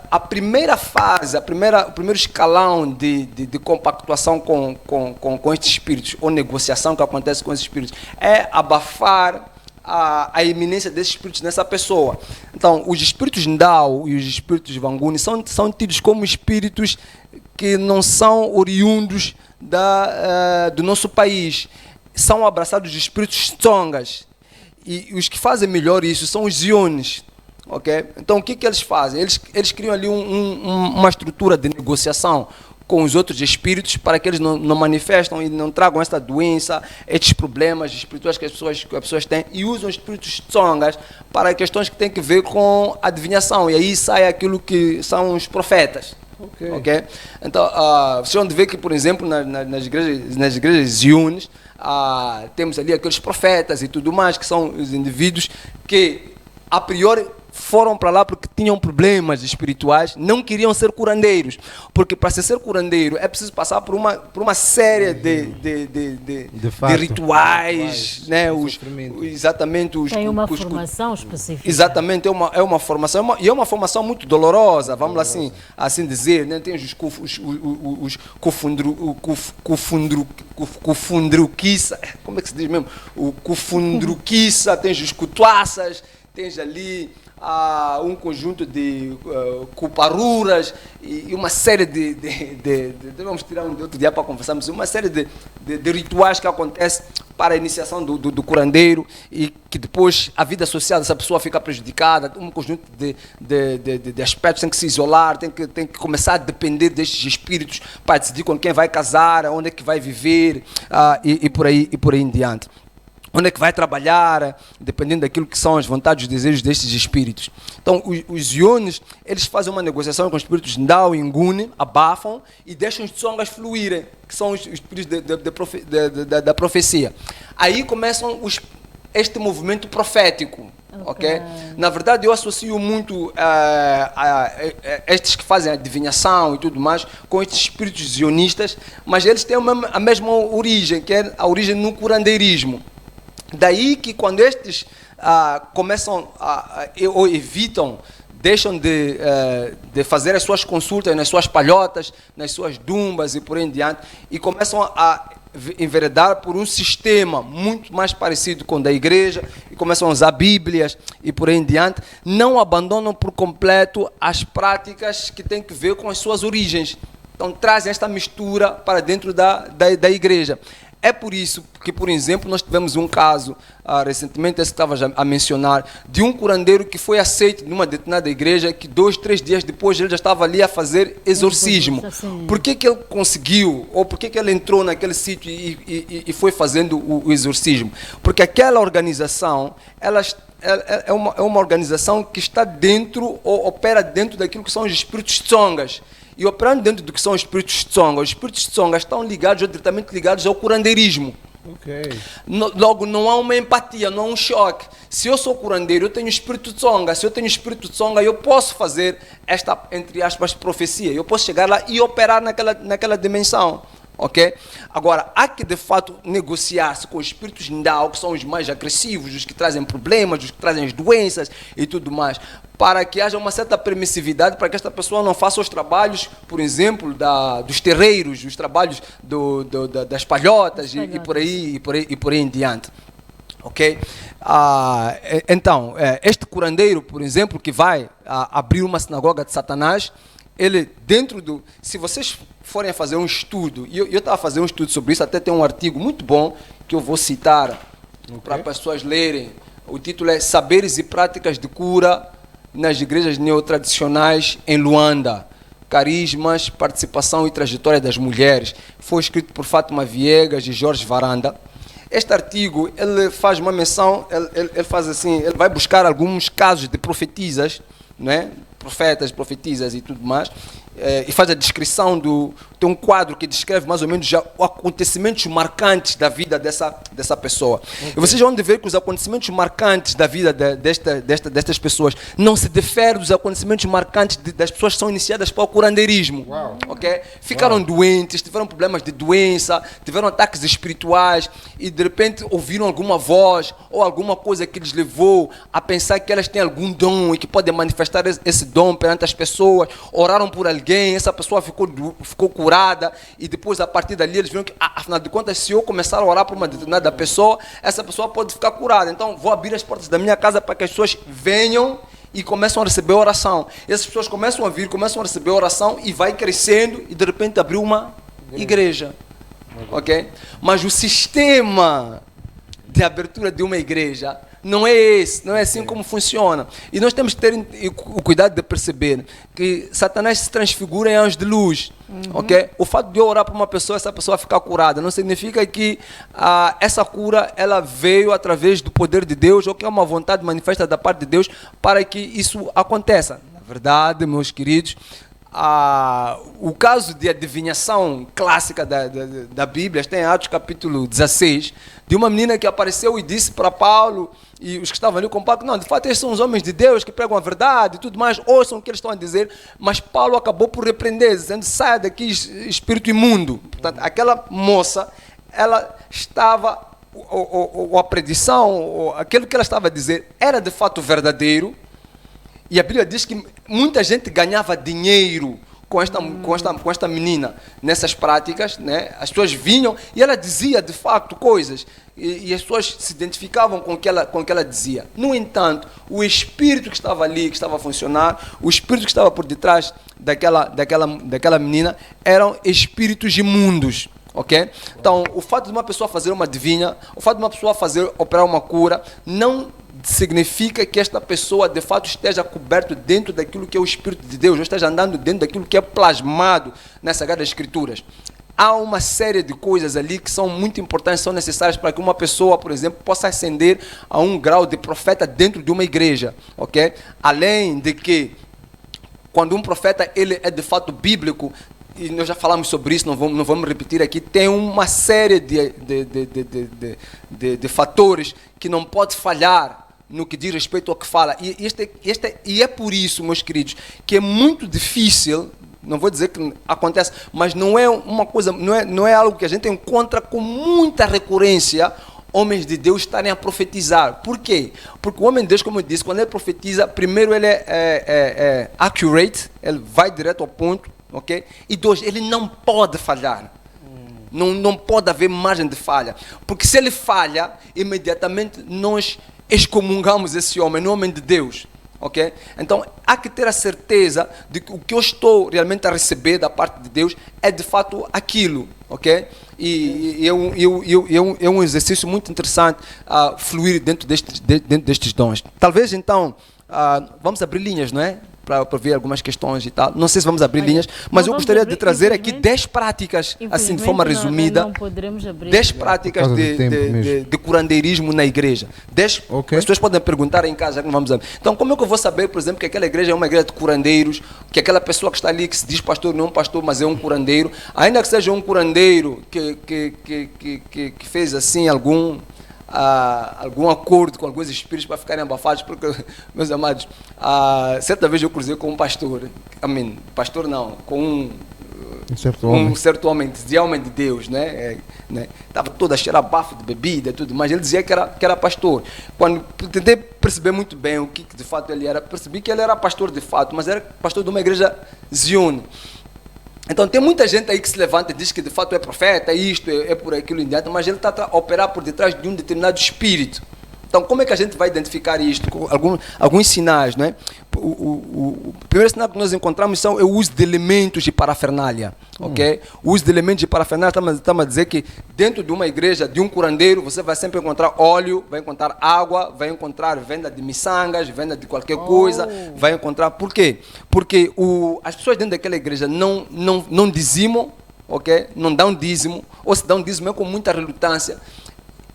A primeira fase, o primeiro escalão de compactuação com estes espíritos, ou negociação que acontece com esses espíritos, é abafar a iminência desses espíritos nessa pessoa. Então, os espíritos Ndau e os espíritos Vanguni são tidos como espíritos que não são oriundos do nosso país. São abraçados de espíritos tsongas. E os que fazem melhor isso são os ziones. Okay? Então, o que eles fazem? Eles criam ali uma estrutura de negociação com os outros espíritos para que eles não manifestam e não tragam essa doença, estes problemas espirituais que as pessoas têm, e usam os espíritos tsongas para questões que têm que ver com adivinhação, e aí sai aquilo que são os profetas. Okay? Então, vocês vão ver que, por exemplo, nas igrejas ziones, temos ali aqueles profetas e tudo mais, que são os indivíduos que, a priori, foram para lá porque tinham problemas espirituais, não queriam ser curandeiros, porque para ser curandeiro é preciso passar por uma série de rituais, né? Exatamente. Tem uma formação específica. Exatamente, é uma formação, e é uma formação muito dolorosa, vamos lá assim dizer, né? Tem os cufundruquiça, como é que se diz mesmo? O cufundruquiça, tem os cutuaças, tens ali um conjunto de cuparuras e uma série de vamos tirar um de outro dia para conversarmos, uma série de rituais que acontecem para a iniciação do curandeiro, e que depois a vida social dessa pessoa fica prejudicada. Um conjunto de aspectos, tem que se isolar, tem que começar a depender destes espíritos para decidir com quem vai casar, onde é que vai viver, e por aí em diante. Onde é que vai trabalhar, dependendo daquilo que são as vontades e os desejos destes espíritos. Então, os iones, eles fazem uma negociação com os espíritos Ndau e Nguni, abafam e deixam os tsongas fluírem, que são os espíritos da profecia. Aí começam este movimento profético. Okay? Na verdade, eu associo muito estes que fazem adivinhação e tudo mais com estes espíritos zionistas, mas eles têm a mesma origem, que é a origem no curandeirismo. Daí que quando estes começam ou evitam, deixam de fazer as suas consultas nas suas palhotas, nas suas dumbas e por aí em diante, e começam a enveredar por um sistema muito mais parecido com o da igreja, e começam a usar bíblias e por aí em diante, não abandonam por completo as práticas que têm que ver com as suas origens. Então trazem esta mistura para dentro da igreja. É por isso que, por exemplo, nós tivemos um caso recentemente, esse que estava a mencionar, de um curandeiro que foi aceito numa determinada igreja, que 2, 3 dias depois ele já estava ali a fazer exorcismo. Por que ele conseguiu, ou por que ele entrou naquele sítio e foi fazendo o exorcismo? Porque aquela organização, é uma organização que está dentro, ou opera dentro daquilo que são os espíritos tsongas. E operando dentro do que são os espíritos tsongas, os espíritos tsongas estão ligados, ou diretamente ligados ao curandeirismo. Logo, não há uma empatia, não há um choque. Se eu sou curandeiro, eu tenho espírito tsonga. Se eu tenho espírito tsonga, eu posso fazer esta, entre aspas, profecia. Eu posso chegar lá e operar naquela dimensão. Okay? Agora, há que de fato negociar-se com os espíritos Ndau, que são os mais agressivos, os que trazem problemas, os que trazem as doenças e tudo mais, para que haja uma certa permissividade, para que esta pessoa não faça os trabalhos, por exemplo, dos terreiros, os trabalhos das palhotas e por aí em diante. Okay? Então, este curandeiro, por exemplo, que vai abrir uma sinagoga de Satanás, ele dentro do... Se vocês forem a fazer um estudo, e eu estava a fazer um estudo sobre isso, até tem um artigo muito bom, que eu vou citar para as pessoas lerem. O título é Saberes e Práticas de Cura nas Igrejas Neotradicionais em Luanda. carismas, participação e trajetória das mulheres. Foi escrito por Fátima Viegas e Jorge Varanda. Este artigo, ele faz uma menção, ele faz assim, ele vai buscar alguns casos de profetisas, né? Profetas, profetisas e tudo mais, e faz a descrição tem um quadro que descreve mais ou menos já os acontecimentos marcantes da vida dessa pessoa. Okay. E vocês vão ver que os acontecimentos marcantes da vida destas pessoas não se diferem dos acontecimentos marcantes das pessoas que são iniciadas para o curandeirismo. Wow. Okay? Ficaram doentes, tiveram problemas de doença, tiveram ataques espirituais e de repente ouviram alguma voz ou alguma coisa que lhes levou a pensar que elas têm algum dom e que podem manifestar esse dom perante as pessoas, oraram por alguém, essa pessoa ficou curada e depois a partir dali eles viram que, afinal de contas, se eu começar a orar por uma determinada pessoa, essa pessoa pode ficar curada, então vou abrir as portas da minha casa para que as pessoas venham e começam a receber oração. E essas pessoas começam a vir, começam a receber oração e vai crescendo e de repente abriu uma igreja. Ok? Mas o sistema de abertura de uma igreja não é esse, não é assim como funciona. E nós temos que ter o cuidado de perceber que Satanás se transfigura em anjo de luz. Okay? O fato de eu orar para uma pessoa, essa pessoa ficar curada, não significa que essa cura ela veio através do poder de Deus ou que é uma vontade manifesta da parte de Deus para que isso aconteça. Na verdade, meus queridos, o caso de adivinhação clássica da Bíblia tem em Atos capítulo 16, de uma menina que apareceu e disse para Paulo e os que estavam ali com Paulo, não, de fato esses são os homens de Deus que pregam a verdade e tudo mais, ouçam o que eles estão a dizer, mas Paulo acabou por repreender, dizendo, saia daqui, espírito imundo. Portanto, aquela moça, ela estava, a predição, aquilo que ela estava a dizer era de fato verdadeiro. E a Bíblia diz que muita gente ganhava dinheiro com esta menina nessas práticas, né? As pessoas vinham e ela dizia de facto coisas e as pessoas se identificavam com o que ela dizia. No entanto, o espírito que estava ali, que estava a funcionar, o espírito que estava por detrás daquela menina eram espíritos imundos. Okay? Então, o fato de uma pessoa fazer uma adivinha, o fato de uma pessoa operar uma cura, não significa que esta pessoa de fato esteja coberto dentro daquilo que é o Espírito de Deus, ou esteja andando dentro daquilo que é plasmado nas Sagradas Escrituras. Há uma série de coisas ali que são muito importantes, são necessárias para que uma pessoa, por exemplo, possa ascender a um grau de profeta dentro de uma igreja. Okay? Além de que, quando um profeta ele é de fato bíblico, e nós já falamos sobre isso, não vamos repetir aqui, tem uma série de fatores que não pode falhar no que diz respeito ao que fala. E é por isso, meus queridos, que é muito difícil, não vou dizer que acontece, mas não é uma coisa, não é algo que a gente encontra com muita recorrência, homens de Deus estarem a profetizar. Por quê? Porque o homem de Deus, como eu disse, quando ele profetiza, primeiro ele é accurate, ele vai direto ao ponto, ok? E dois, ele não pode falhar. Não pode haver margem de falha. Porque se ele falha, imediatamente nós excomungamos esse homem, no homem de Deus. Okay? Então, há que ter a certeza de que o que eu estou realmente a receber da parte de Deus é de fato aquilo. Okay? E é um exercício muito interessante fluir dentro destes dons. Talvez, então, vamos abrir linhas, não é? Para ver algumas questões e tal. Não sei se vamos abrir linhas, mas eu gostaria de trazer aqui 10 práticas, assim de forma resumida, não poderemos abrir 10 práticas de curandeirismo na igreja. 10, okay. As pessoas podem perguntar em casa, já que não vamos abrir. Então, como é que eu vou saber, por exemplo, que aquela igreja é uma igreja de curandeiros, que aquela pessoa que está ali, que se diz pastor, não é um pastor, mas é um curandeiro, ainda que seja um curandeiro que fez assim algum acordo com alguns espíritos para ficarem abafados, porque, meus amados, certa vez eu cruzei com um pastor, pastor não, com um certo homem, dizia homem de Deus, né? Estava todo a cheirar bafo de bebida e tudo, mas ele dizia que era pastor. Quando tentei perceber muito bem o que de fato ele era, percebi que ele era pastor de fato, mas era pastor de uma igreja Zion. Então tem muita gente aí que se levanta e diz que de fato é profeta, isto, é por aquilo em diante, mas ele está a operar por detrás de um determinado espírito. Então, como é que a gente vai identificar isto? Com alguns sinais, não é? O primeiro sinal que nós encontramos é o uso de elementos de parafernália, ok? O uso de elementos de parafernália, estamos a dizer que dentro de uma igreja, de um curandeiro, você vai sempre encontrar óleo, vai encontrar água, vai encontrar venda de miçangas, venda de qualquer coisa, vai encontrar... Por quê? Porque as pessoas dentro daquela igreja não dizimam, ok? Não dão dízimo, ou se dão dízimo é com muita relutância.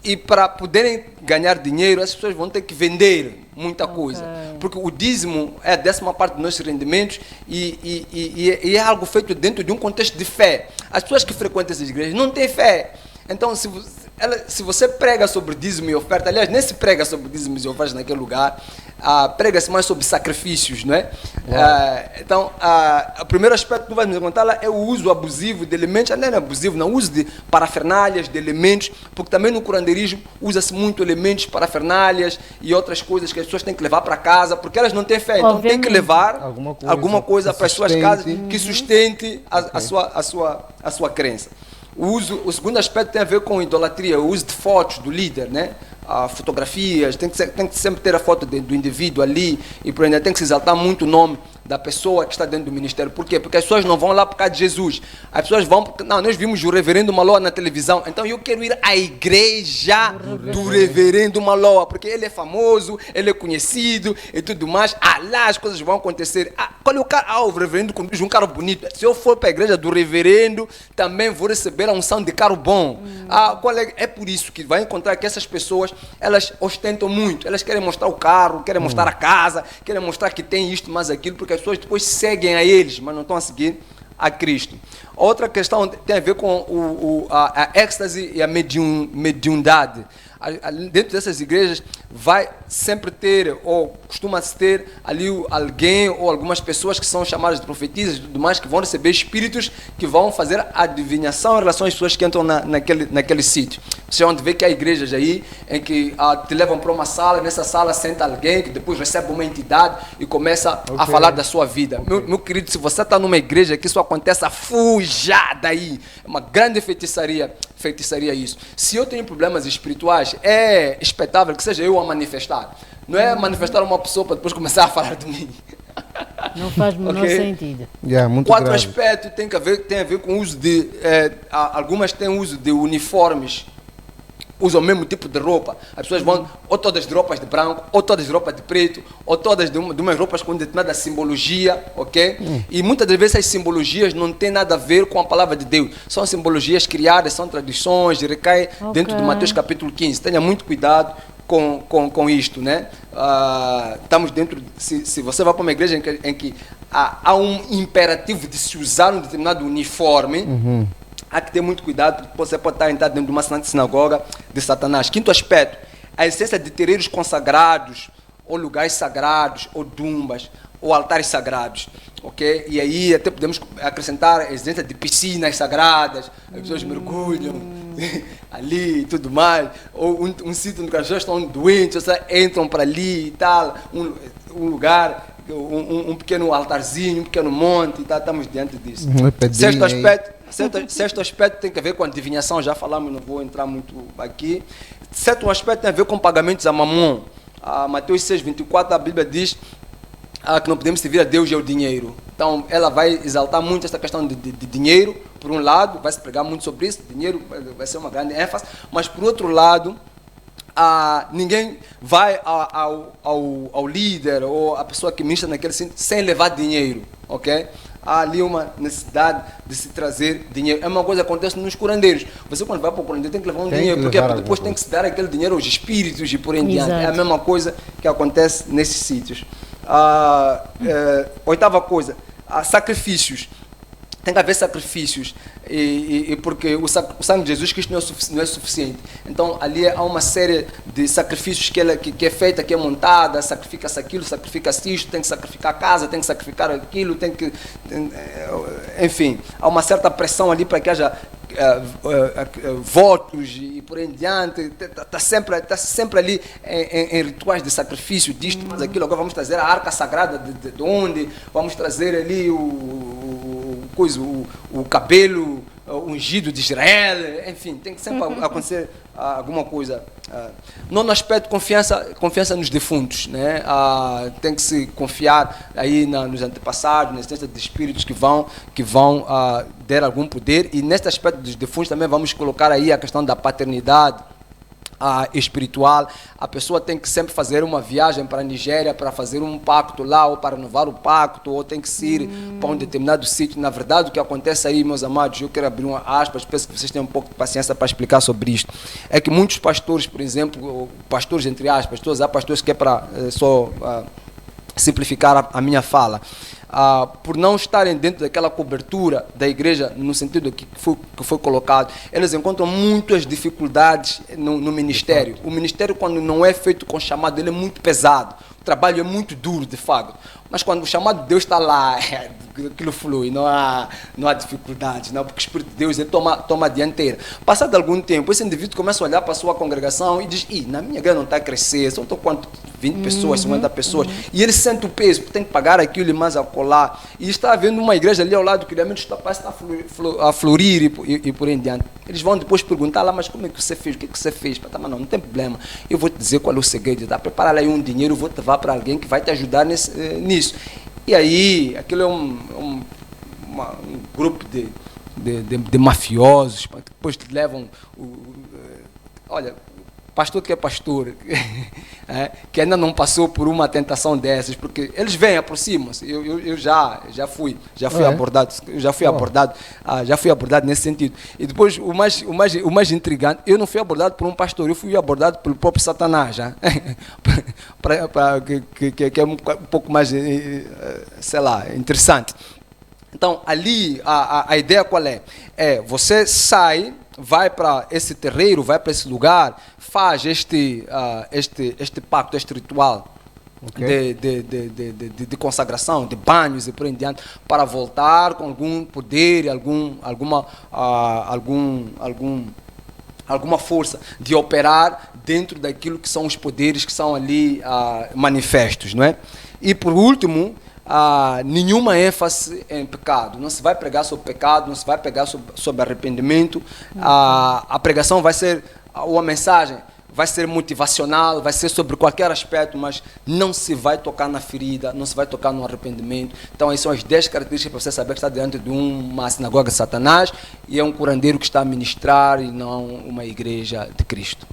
E para poderem ganhar dinheiro, as pessoas vão ter que vender muita coisa. Porque o dízimo é a 10ª parte dos nossos rendimentos e é algo feito dentro de um contexto de fé. As pessoas que frequentam essas igrejas não têm fé. Então, se você prega sobre dízimo e oferta, aliás, nem se prega sobre dízimo e oferta naquele lugar, prega-se mais sobre sacrifícios, não é? Então, o primeiro aspecto que tu vais me contar lá é o uso abusivo de elementos, não é abusivo, não, o uso de parafernálias, de elementos, porque também no curandeirismo usa-se muito elementos, parafernálias e outras coisas que as pessoas têm que levar para casa, porque elas não têm fé, então tem que levar alguma coisa para as suas casas que sustente a sua crença. O segundo aspecto tem a ver com idolatria, o uso de fotos do líder, né? Fotografias, tem que sempre ter a foto do indivíduo ali, e por ainda tem que se exaltar muito o nome da pessoa que está dentro do ministério. Por quê? Porque as pessoas não vão lá por causa de Jesus. As pessoas vão porque, não, nós vimos o reverendo Maloa na televisão, então eu quero ir à igreja do reverendo Maloa, porque ele é famoso, ele é conhecido e tudo mais. Lá as coisas vão acontecer. Qual é o cara? O reverendo conduz um carro bonito. Se eu for para a igreja do reverendo, também vou receber a unção de carro bom. É por isso que vai encontrar que essas pessoas, elas ostentam muito. Elas querem mostrar o carro, querem mostrar a casa, querem mostrar que tem isto, mais aquilo, porque as pessoas depois seguem a eles, mas não estão a seguir a Cristo. Outra questão tem a ver com a êxtase e a mediunidade. Dentro dessas igrejas vai sempre ter, ou costuma-se ter ali alguém ou algumas pessoas que são chamadas de profetisas e tudo mais, que vão receber espíritos que vão fazer adivinhação em relação às pessoas que entram naquele sítio. Vocês vão ver que há igrejas aí em que te levam para uma sala, nessa sala senta alguém que depois recebe uma entidade e começa a falar da sua vida. Meu querido, se você está numa igreja que isso aconteça, fuja daí. É uma grande feitiçaria isso. Se eu tenho problemas espirituais, é expectável que seja eu a manifestar. Não é manifestar uma pessoa para depois começar a falar de mim. Não faz o menor sentido. Quarto aspecto tem a ver com o uso de... algumas têm uso de uniformes, usam o mesmo tipo de roupa. As pessoas vão ou todas de roupas de branco, ou todas de roupa de preto, ou todas de umas roupas com determinada simbologia, ok? E muitas das vezes as simbologias não têm nada a ver com a palavra de Deus. São simbologias criadas, são tradições, recai dentro de Mateus capítulo 15. Tenha muito cuidado com isto, né? Estamos dentro... Se você vai para uma igreja em que há um imperativo de se usar um determinado uniforme, há que ter muito cuidado, porque você pode estar entrando dentro de uma sinagoga de Satanás. Quinto aspecto, a essência de terreiros consagrados, ou lugares sagrados, ou dumbas, ou altares sagrados, ok? E aí até podemos acrescentar a essência de piscinas sagradas, as pessoas mergulham ali e tudo mais, ou um sítio onde as pessoas estão doentes, entram para ali e tal, um lugar, um pequeno altarzinho, um pequeno monte, e tal, estamos diante disso. Sexto aspecto tem a ver com a adivinhação, já falamos, não vou entrar muito aqui. Sétimo aspecto tem a ver com pagamentos a mamon. Mateus 6:24, a Bíblia diz que não podemos servir a Deus e ao dinheiro. Então, ela vai exaltar muito essa questão de dinheiro, por um lado, vai se pregar muito sobre isso, dinheiro vai ser uma grande ênfase, mas por outro lado, ninguém vai ao líder ou a pessoa que ministra naquele sentido sem levar dinheiro, ok? Há ali uma necessidade de se trazer dinheiro. É uma coisa que acontece nos curandeiros. Você quando vai para o curandeiro tem que levar dinheiro, porque depois tem que se dar aquele dinheiro aos espíritos e por aí em diante. É a mesma coisa que acontece nesses sítios. Oitava coisa, sacrifícios. Tem que haver sacrifícios, porque o sangue de Jesus Cristo não é suficiente. Então, ali há uma série de sacrifícios que é feita, que é montada, sacrifica-se aquilo, sacrifica-se isto, tem que sacrificar a casa, tem que sacrificar aquilo, enfim, há uma certa pressão ali para que haja votos e por aí em diante. Está sempre ali em rituais de sacrifício disto, mas aquilo. Agora vamos trazer a arca sagrada de onde? Vamos trazer ali o cabelo ungido de Israel, enfim, tem que sempre acontecer alguma coisa. Nono aspecto, confiança nos defuntos, né? Tem que se confiar aí nos antepassados, na existência de espíritos que vão dar algum poder, e neste aspecto dos defuntos também vamos colocar aí a questão da paternidade espiritual. A pessoa tem que sempre fazer uma viagem para a Nigéria para fazer um pacto lá, ou para renovar o pacto, ou tem que se ir para um determinado sítio. Na verdade, o que acontece aí, meus amados, eu quero abrir uma aspas, penso que vocês têm um pouco de paciência para explicar sobre isto, é que muitos pastores, por exemplo, pastores entre aspas, há pastores que é para só simplificar a minha fala, por não estarem dentro daquela cobertura da igreja, no sentido que foi colocado, eles encontram muitas dificuldades no ministério. O ministério, quando não é feito com chamado, ele é muito pesado. O trabalho é muito duro, de fato. Mas quando o chamado de Deus está lá, aquilo flui, não há dificuldades, não, porque o Espírito de Deus ele toma a dianteira. Passado algum tempo, esse indivíduo começa a olhar para a sua congregação e diz: na minha igreja não está a crescer, só estou quanto? 20 pessoas, 50 pessoas. E ele sente o peso, tem que pagar aquilo e mais a colar. E está havendo uma igreja ali ao lado que realmente está a florir e por aí em diante. Eles vão depois perguntar lá: mas como é que você fez? O que você fez? Mas não tem problema. Eu vou te dizer qual é o segredo. Prepara aí um dinheiro, eu vou te levar para alguém que vai te ajudar nisso. E aí, aquilo é um grupo de mafiosos que depois te levam. Olha, pastor que é pastor, que ainda não passou por uma tentação dessas, porque eles vêm, aproximam-se. Eu já fui abordado nesse sentido. E depois o mais intrigante, eu não fui abordado por um pastor, eu fui abordado pelo próprio Satanás, que é um pouco mais, sei lá, interessante. Então, ali, a ideia qual é? Você sai, vai para esse terreiro, vai para esse lugar, faz este pacto, este ritual, okay, de consagração, de banhos e por aí em diante, para voltar com algum poder, alguma força de operar dentro daquilo que são os poderes que são ali manifestos, não é? E por último, nenhuma ênfase em pecado. Não se vai pregar sobre pecado, não se vai pregar sobre arrependimento. A pregação vai ser, uma mensagem vai ser motivacional, vai ser sobre qualquer aspecto, mas não se vai tocar na ferida, não se vai tocar no arrependimento. Então, essas são as 10 características para você saber que está diante de uma sinagoga de Satanás e é um curandeiro que está a ministrar e não uma igreja de Cristo.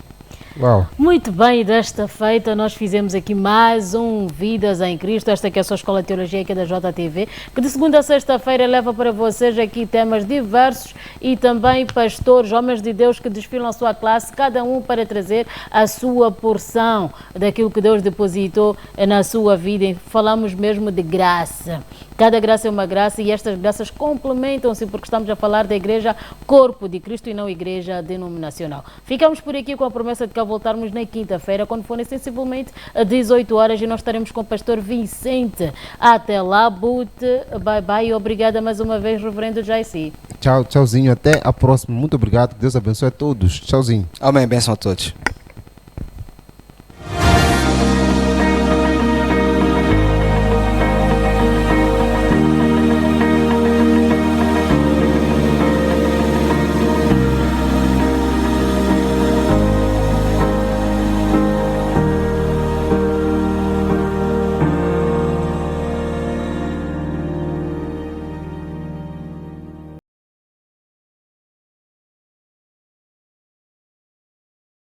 Uau. Muito bem, desta feita nós fizemos aqui mais um Vidas em Cristo, esta que é a sua Escola de Teologia aqui da JTV, que de segunda a sexta-feira leva para vocês aqui temas diversos e também pastores, homens de Deus que desfilam a sua classe, cada um para trazer a sua porção daquilo que Deus depositou na sua vida. E falamos mesmo de graça. Cada graça é uma graça e estas graças complementam-se, porque estamos a falar da igreja Corpo de Cristo e não igreja denominacional. Ficamos por aqui com a promessa de que voltarmos na quinta-feira, quando forem sensivelmente às 18 horas, e nós estaremos com o pastor Vicente. Até lá, bye bye e obrigada mais uma vez, reverendo Jaisi. Tchauzinho, até a próxima. Muito obrigado, Deus abençoe a todos. Tchauzinho. Amém, bênção a todos.